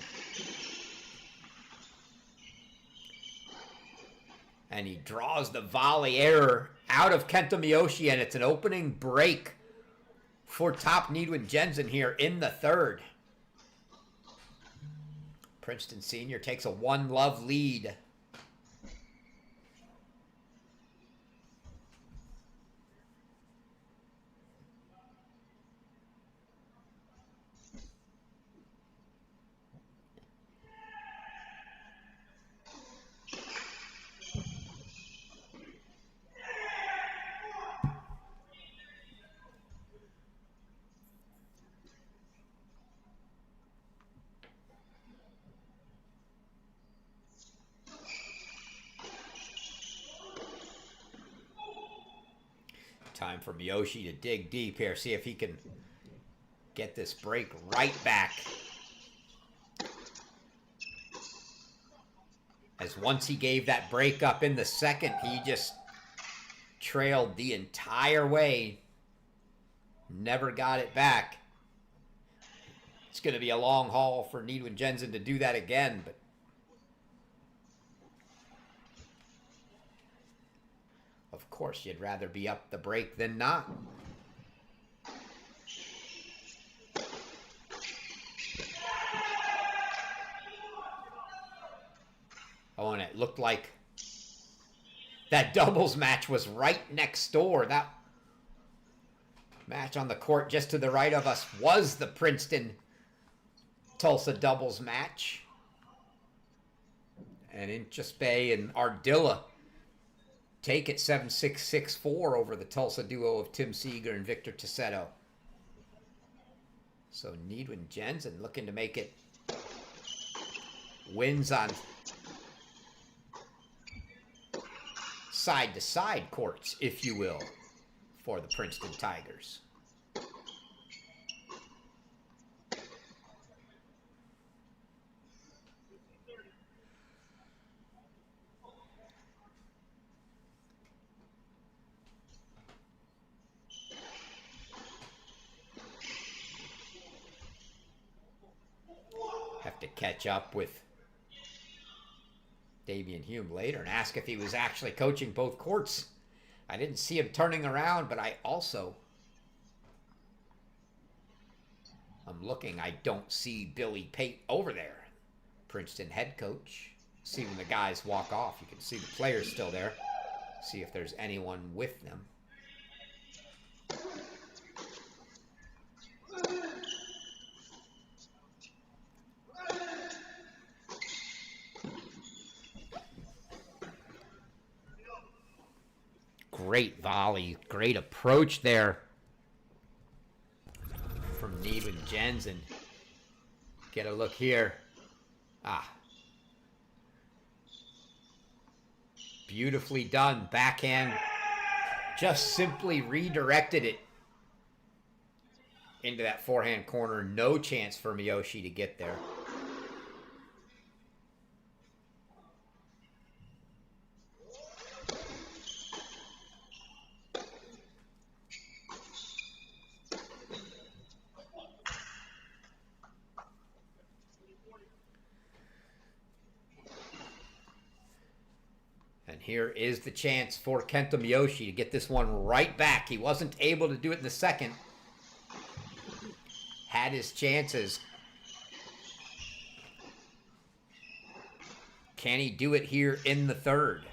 And he draws the volley error out of Kenta Miyoshi, and it's an opening break for top Nidunjianzan here in the third. Princeton Senior takes a 1-love lead. Time for Miyoshi to dig deep here, see if he can get this break right back. As once he gave that break up in the second, he just trailed the entire way. Never got it back. It's going to be a long haul for Nidunjianzan to do that again, but of course, you'd rather be up the break than not. Oh, and it looked like that doubles match was right next door. That match on the court just to the right of us was the Princeton-Tulsa doubles match. And Inchespe and Ardilla take it 7-6, 6-4 over the Tulsa duo of Tim Seeger and Victor Tissetto. So Nidunjianzan looking to make it wins on side-to-side courts, if you will, for the Princeton Tigers. Have to catch up with Damian Hume later and ask if he was actually coaching both courts. I didn't see him turning around, but I'm looking. I don't see Billy Pate over there. Princeton head coach. See when the guys walk off. You can see the players still there. See if there's anyone with them. Great volley, great approach there from Nidunjianzan. Get a look here. Beautifully done. Backhand. Just simply redirected it into that forehand corner. No chance for Miyoshi to get there. Here is the chance for Kenta Miyoshi to get this one right back. He wasn't able to do it in the second. Had his chances. Can he do it here in the third?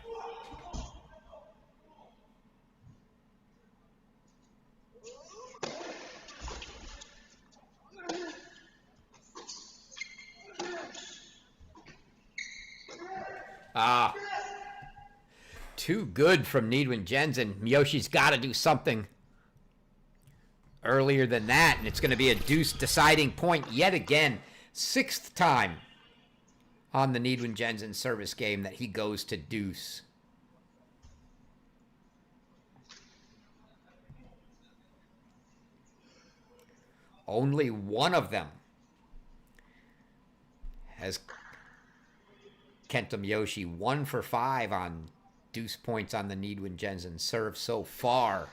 Too good from Nidunjianzan. Miyoshi's got to do something earlier than that, and it's going to be a deuce deciding point yet again. 6th time on the Nidunjianzan service game that he goes to deuce. Only one of them has Kenta Miyoshi 1 for 5 on deuce points on the Nidunjianzan serve so far.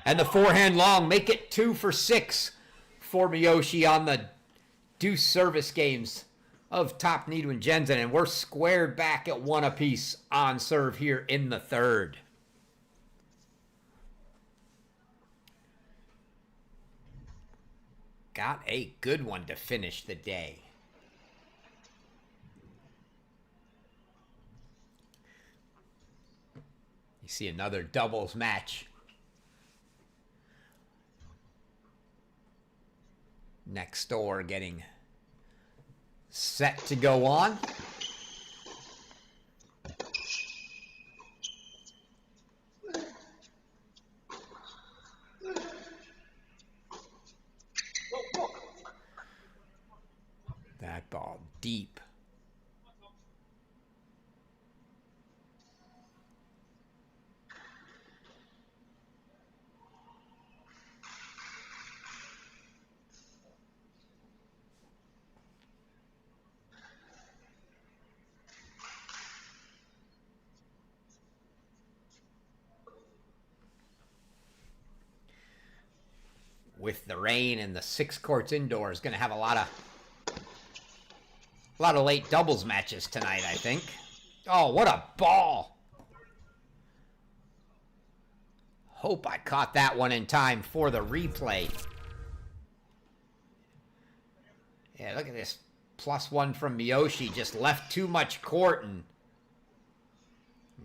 And the forehand long, make it 2 for 6 for Miyoshi on the deuce service games of top Nidunjianzan. And we're squared back at 1 apiece on serve here in the third. Got a good one to finish the day. You see another doubles match. Next door getting set to go on. That ball deep. With the rain and the 6 courts indoors, going to have a lot of late doubles matches tonight, I think. Oh, what a ball. Hope I caught that one in time for the replay. Yeah, look at this. +1 from Miyoshi. Just left too much court, and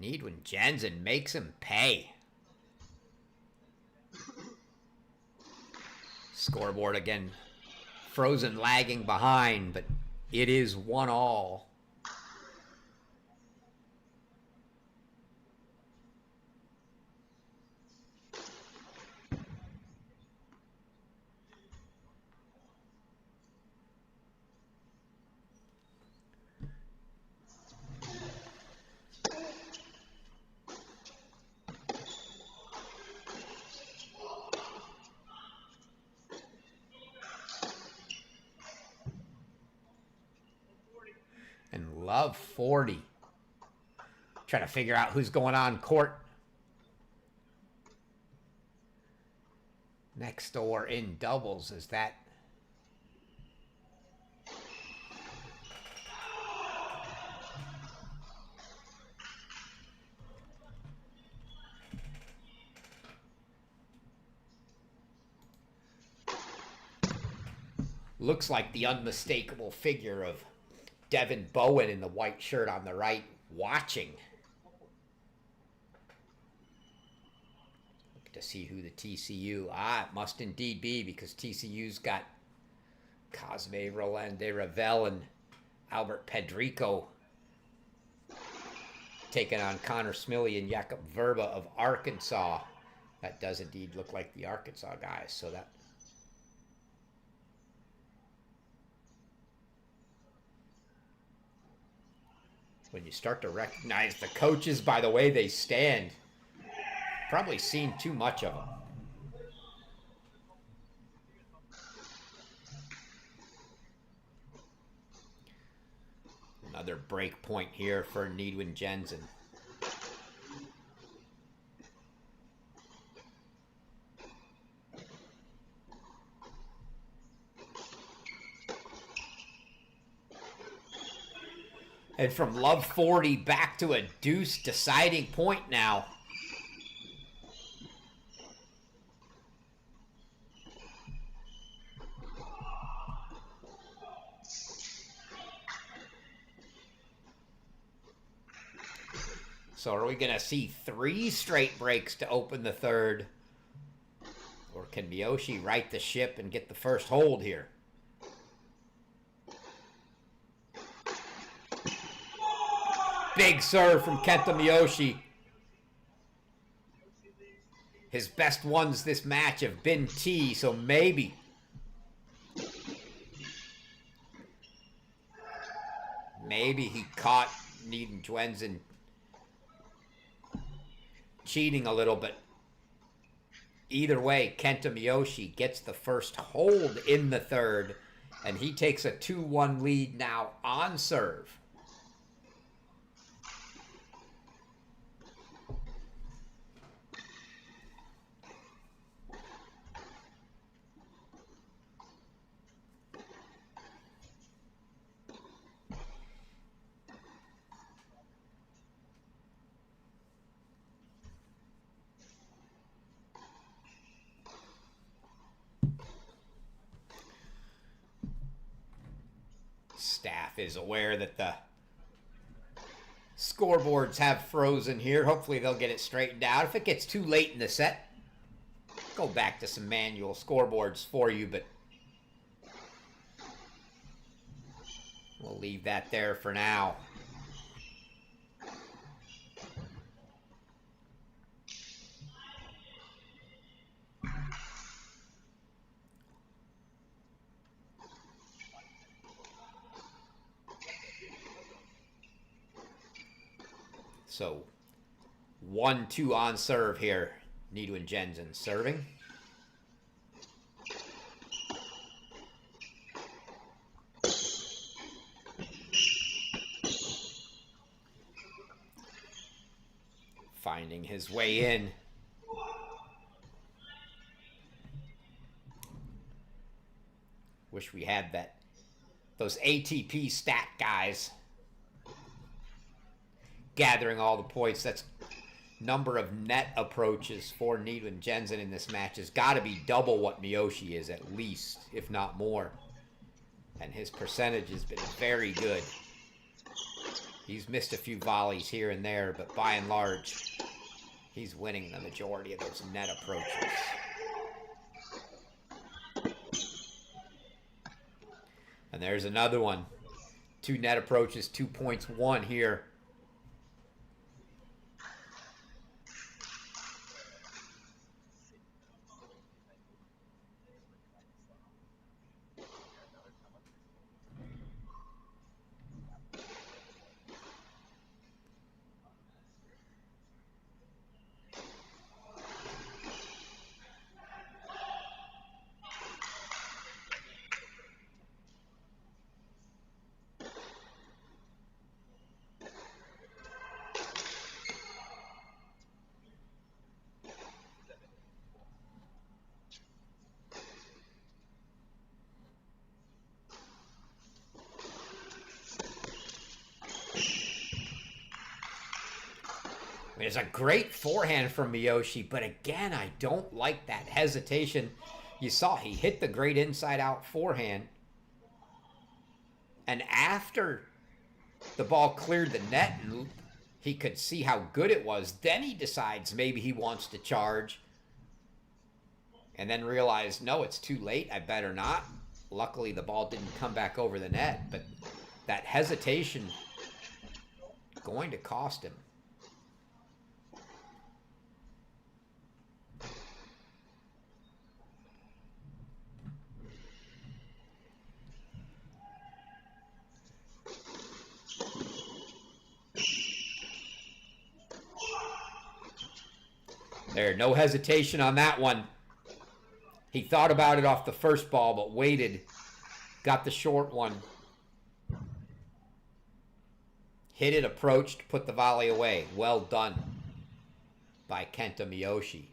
Nidunjianzan makes him pay. Scoreboard again, frozen, lagging behind, but it is 1-all. And love 40. Trying to figure out who's going on court. Next door in doubles, is that? Looks like the unmistakable figure of Devin Bowen in the white shirt on the right, watching. Look to see who the TCU. It must indeed be, because TCU's got Cosme Roland de Revel and Albert Pedrico taking on Connor Smiley and Jakob Verba of Arkansas. That does indeed look like the Arkansas guys, so that. When you start to recognize the coaches by the way they stand, probably seen too much of them. Another break point here for Nidunjianzan. And from love 40 back to a deuce deciding point now. So are we going to see 3 straight breaks to open the third? Or can Miyoshi right the ship and get the first hold here? Big serve from Kenta Miyoshi. His best ones this match have been T, so maybe. Maybe he caught Nidunjianzan cheating a little, but either way, Kenta Miyoshi gets the first hold in the third, and he takes a 2-1 lead now on serve. Staff is aware that the scoreboards have frozen here. Hopefully they'll get it straightened out. If it gets too late in the set, go back to some manual scoreboards for you, but we'll leave that there for now. So 1-2 on serve here. Nidunjianzan serving. Finding his way in. Wish we had those ATP stat guys gathering all the points. That's number of net approaches for Nidunjianzan in this match has got to be double what Miyoshi is at least, if not more. And his percentage has been very good. He's missed a few volleys here and there, but by and large, he's winning the majority of those net approaches. And there's another one. 2 net approaches, 2 points, 1 here. It's a great forehand from Miyoshi, but again, I don't like that hesitation. You saw he hit the great inside-out forehand, and after the ball cleared the net and he could see how good it was, then he decides maybe he wants to charge, and then realized, no, it's too late, I better not. Luckily, the ball didn't come back over the net, but that hesitation going to cost him. There, no hesitation on that one. He thought about it off the first ball, but waited. Got the short one. Hit it, approached, put the volley away. Well done by Kenta Miyoshi.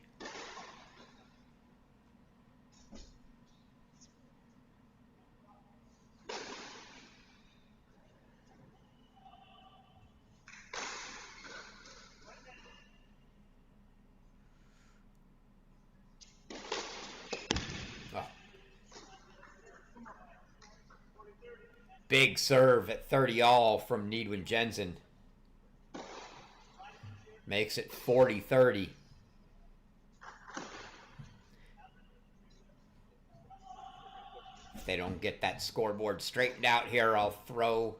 Big serve at 30 all from Nidunjianzan. Makes it 40-30. If they don't get that scoreboard straightened out here, I'll throw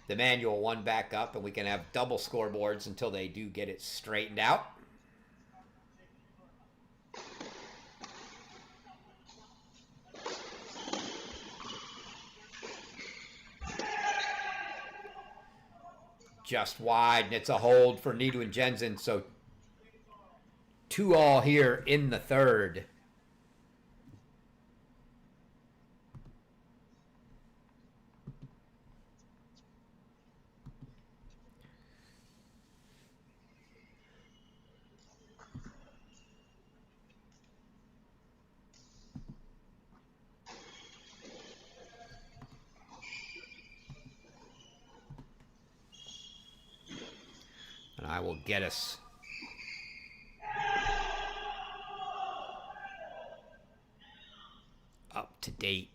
the manual one back up and we can have double scoreboards until they do get it straightened out. Just wide, and it's a hold for Nidunjianzan, so 2-all here in the third. And I will get us up to date.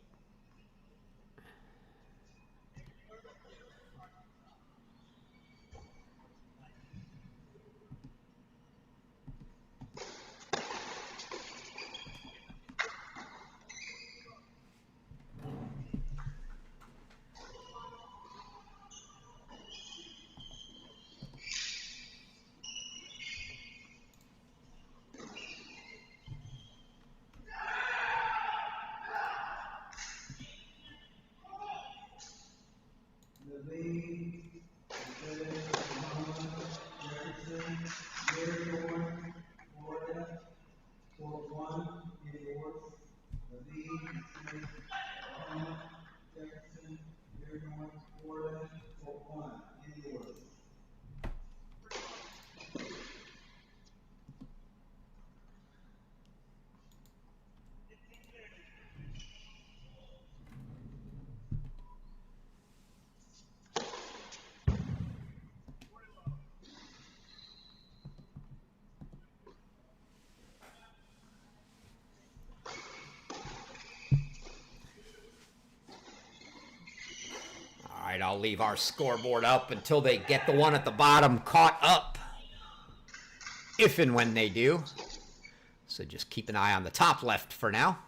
All right, I'll leave our scoreboard up until they get the one at the bottom caught up, if and when they do. So just keep an eye on the top left for now.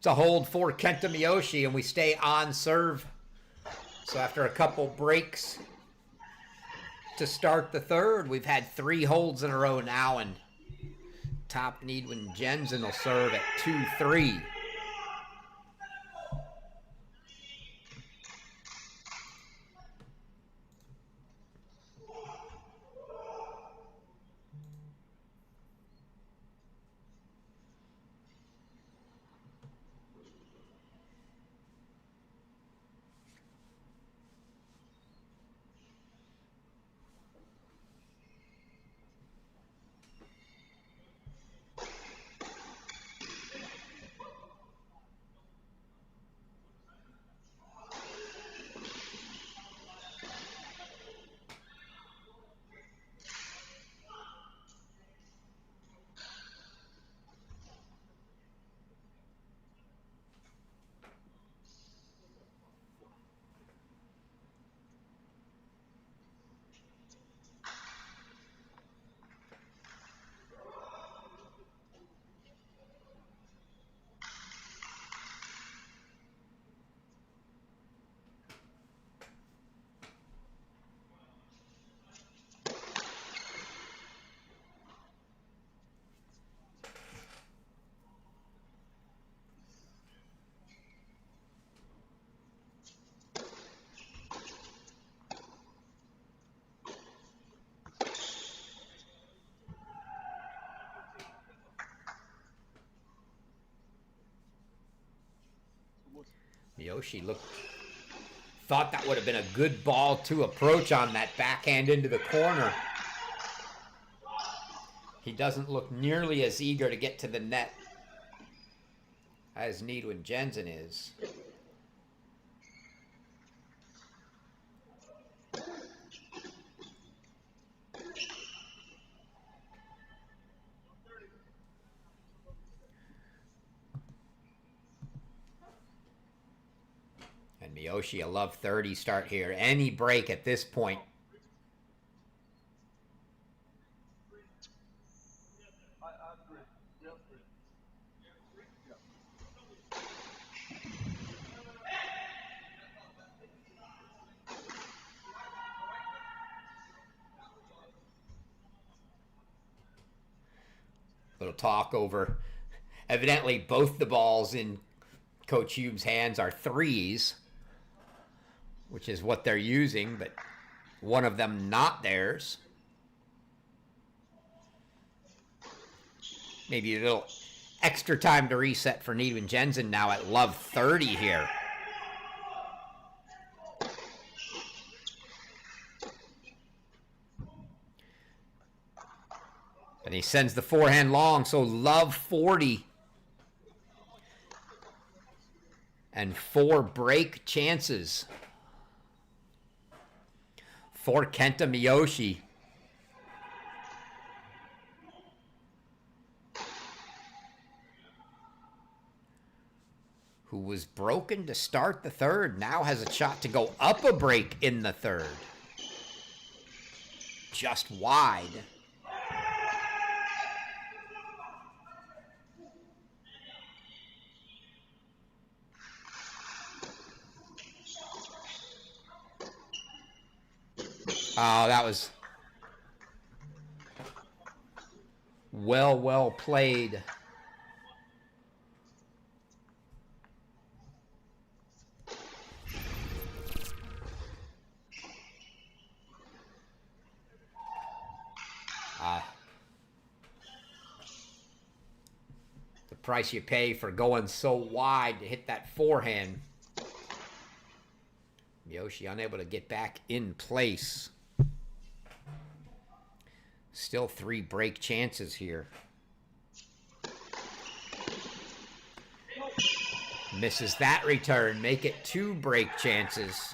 It's a hold for Kenta Miyoshi, and we stay on serve. So after a couple breaks to start the third, we've had 3 holds in a row now, and top Nidunjianzan will serve at 2-3. Miyoshi looked Thought that would have been a good ball to approach on that backhand into the corner. He doesn't look nearly as eager to get to the net as Nidunjianzan is. And Miyoshi, a love 30 start here. Any break at this point. Little talk over. Evidently, both the balls in Coach Hume's hands are threes, which is what they're using, but one of them not theirs. Maybe a little extra time to reset for Nidunjianzan now at love 30 here. And he sends the forehand long, so love 40. And 4 break chances for Kenta Miyoshi. Who was broken to start the third, now has a shot to go up a break in the third. Just wide. Oh, that was well played. The price you pay for going so wide to hit that forehand. Miyoshi unable to get back in place. Still 3 break chances here. Misses that return. Make it 2 break chances.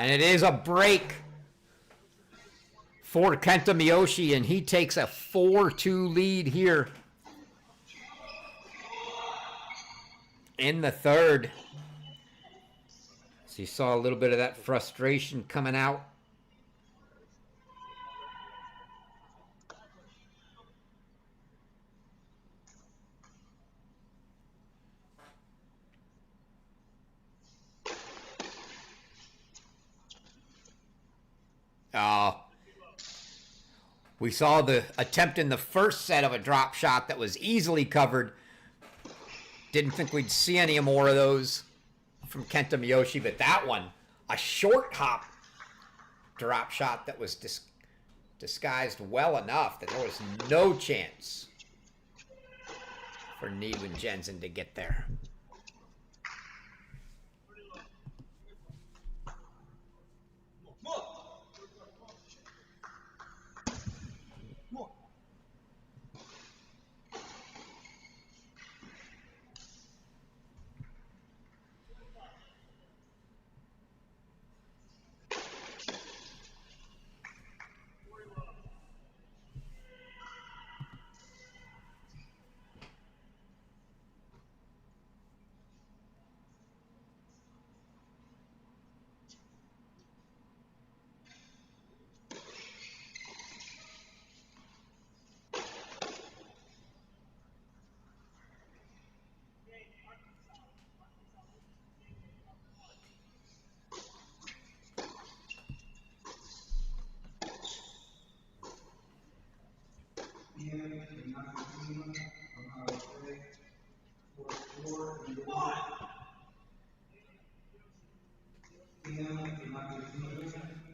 And it is a break for Kenta Miyoshi, and he takes a 4-2 lead here in the third. So you saw a little bit of that frustration coming out. We saw the attempt in the first set of a drop shot that was easily covered. Didn't think we'd see any more of those from Kenta Miyoshi, but that one, a short hop drop shot that was disguised well enough that there was no chance for Nidunjianzan to get there.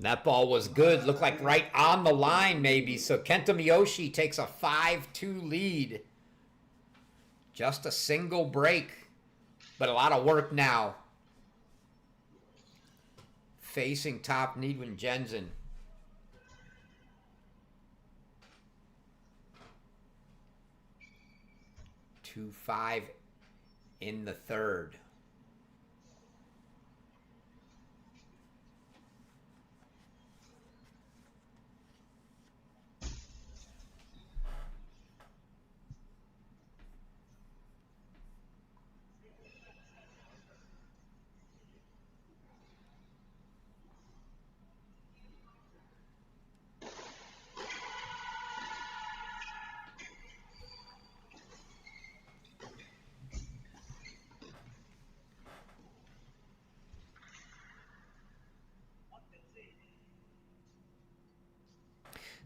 That ball was good. Looked like right on the line, maybe. So Kenta Miyoshi takes a 5-2 lead. Just a single break, but a lot of work now. Facing top Nidunjianzan. 2-5 in the third.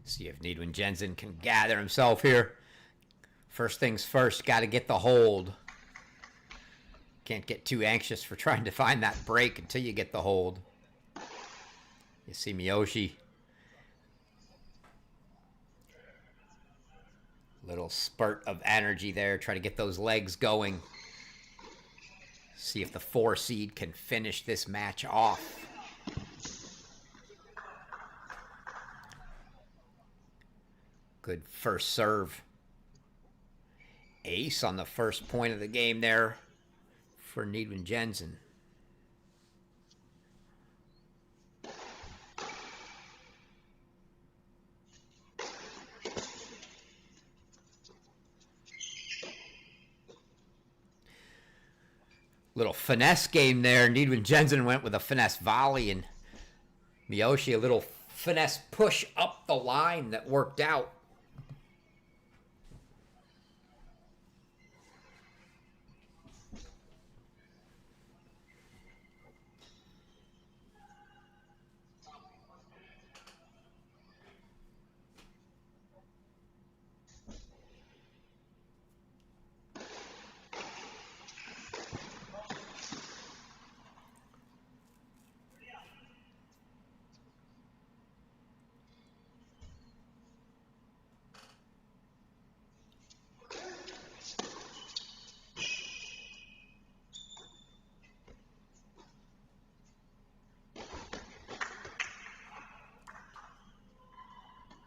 See if Nidunjianzan can gather himself here. First things first, got to get the hold. Can't get too anxious for trying to find that break until you get the hold. You see Miyoshi. Little spurt of energy there. Try to get those legs going. See if the 4 seed can finish this match off. Good first serve. Ace on the first point of the game there for Nidunjianzan. Little finesse game there. Nidunjianzan went with a finesse volley, and Miyoshi a little finesse push up the line that worked out.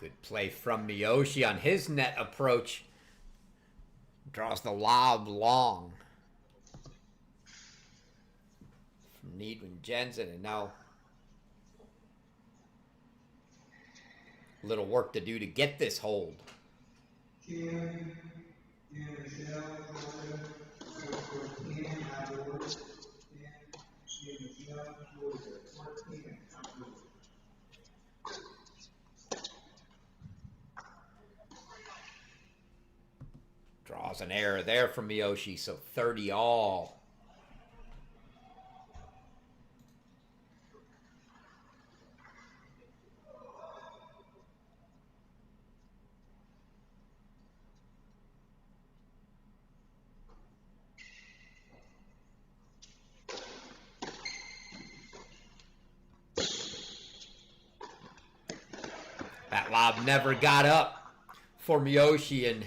Good play from Miyoshi on his net approach. Draws the lob long. From Nidunjianzan, and now little work to do to get this hold. Draws an error there from Miyoshi, so 30 all. That lob never got up for Miyoshi, and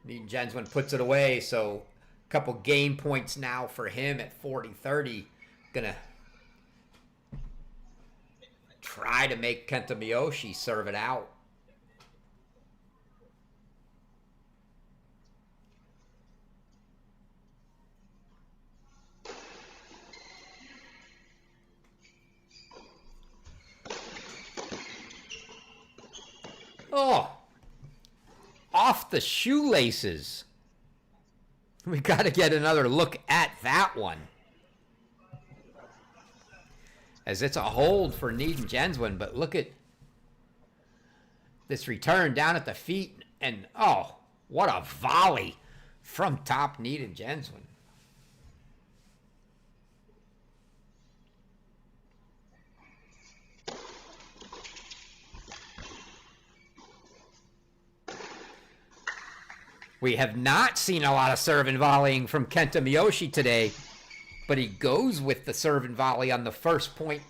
Nidunjianzan puts it away, so a couple game points now for him at 40-30. Gonna try to make Kenta Miyoshi serve it out. Oh! Off the shoelaces. We got to get another look at that one, as it's a hold for Nidunjianzan, but look at this return down at the feet, and oh, what a volley from top Nidunjianzan. We have not seen a lot of serve and volleying from Kenta Miyoshi today, but he goes with the serve and volley on the first point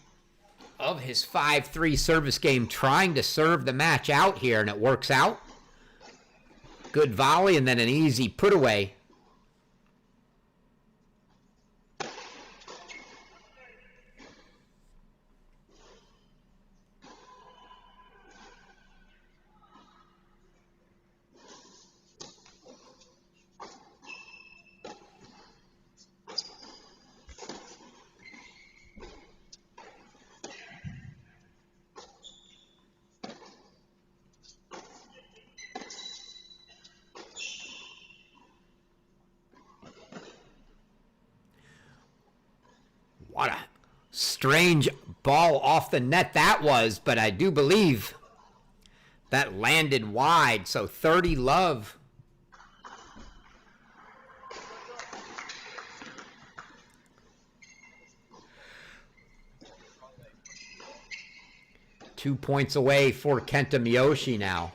of his 5-3 service game, trying to serve the match out here, and it works out. Good volley and then an easy put away. What a strange ball off the net that was, but I do believe that landed wide. So 30 love. Two points away for Kenta Miyoshi now.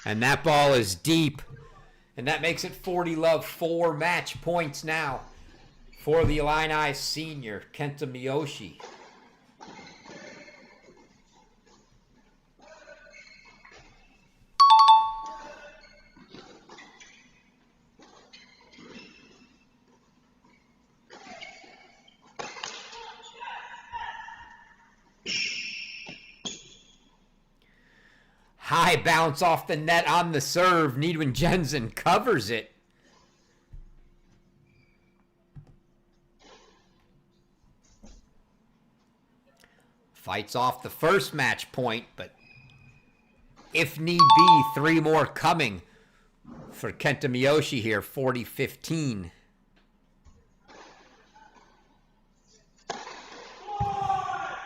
And that ball is deep. And that makes it 40 love, 4 match points now for the Illini senior, Kenta Miyoshi. High bounce off the net on the serve. Nidunjianzan covers it. Fights off the first match point, but if need be, 3 more coming for Kenta Miyoshi here, 40-15.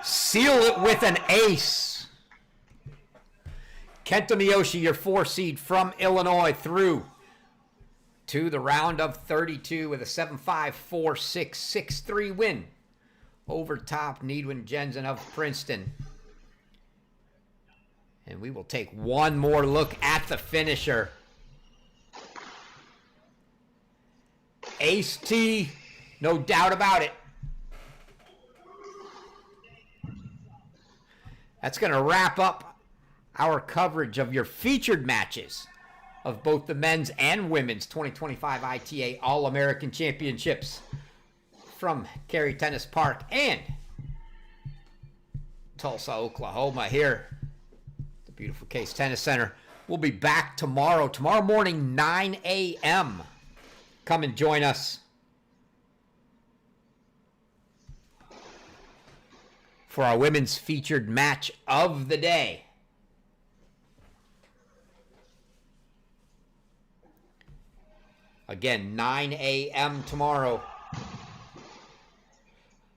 Seal it with an ace. Kenta Miyoshi, your 4 seed from Illinois, through to the round of 32 with a 7-5, 4-6, 6-3 win over top Nidunjianzan of Princeton. And we will take one more look at the finisher. Ace T, no doubt about it. That's going to wrap up our coverage of your featured matches of both the men's and women's 2025 ITA All-American Championships from Cary Tennis Park and Tulsa, Oklahoma here at the beautiful Case Tennis Center. We'll be back tomorrow morning, 9 a.m. Come and join us for our women's featured match of the day. Again, 9 a.m. tomorrow.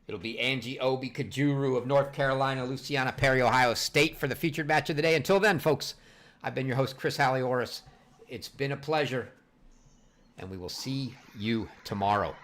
It'll be Angie Obi Kajuru of North Carolina, Luciana Perry, Ohio State for the featured match of the day. Until then, folks, I've been your host, Chris Halioris. It's been a pleasure, and we will see you tomorrow.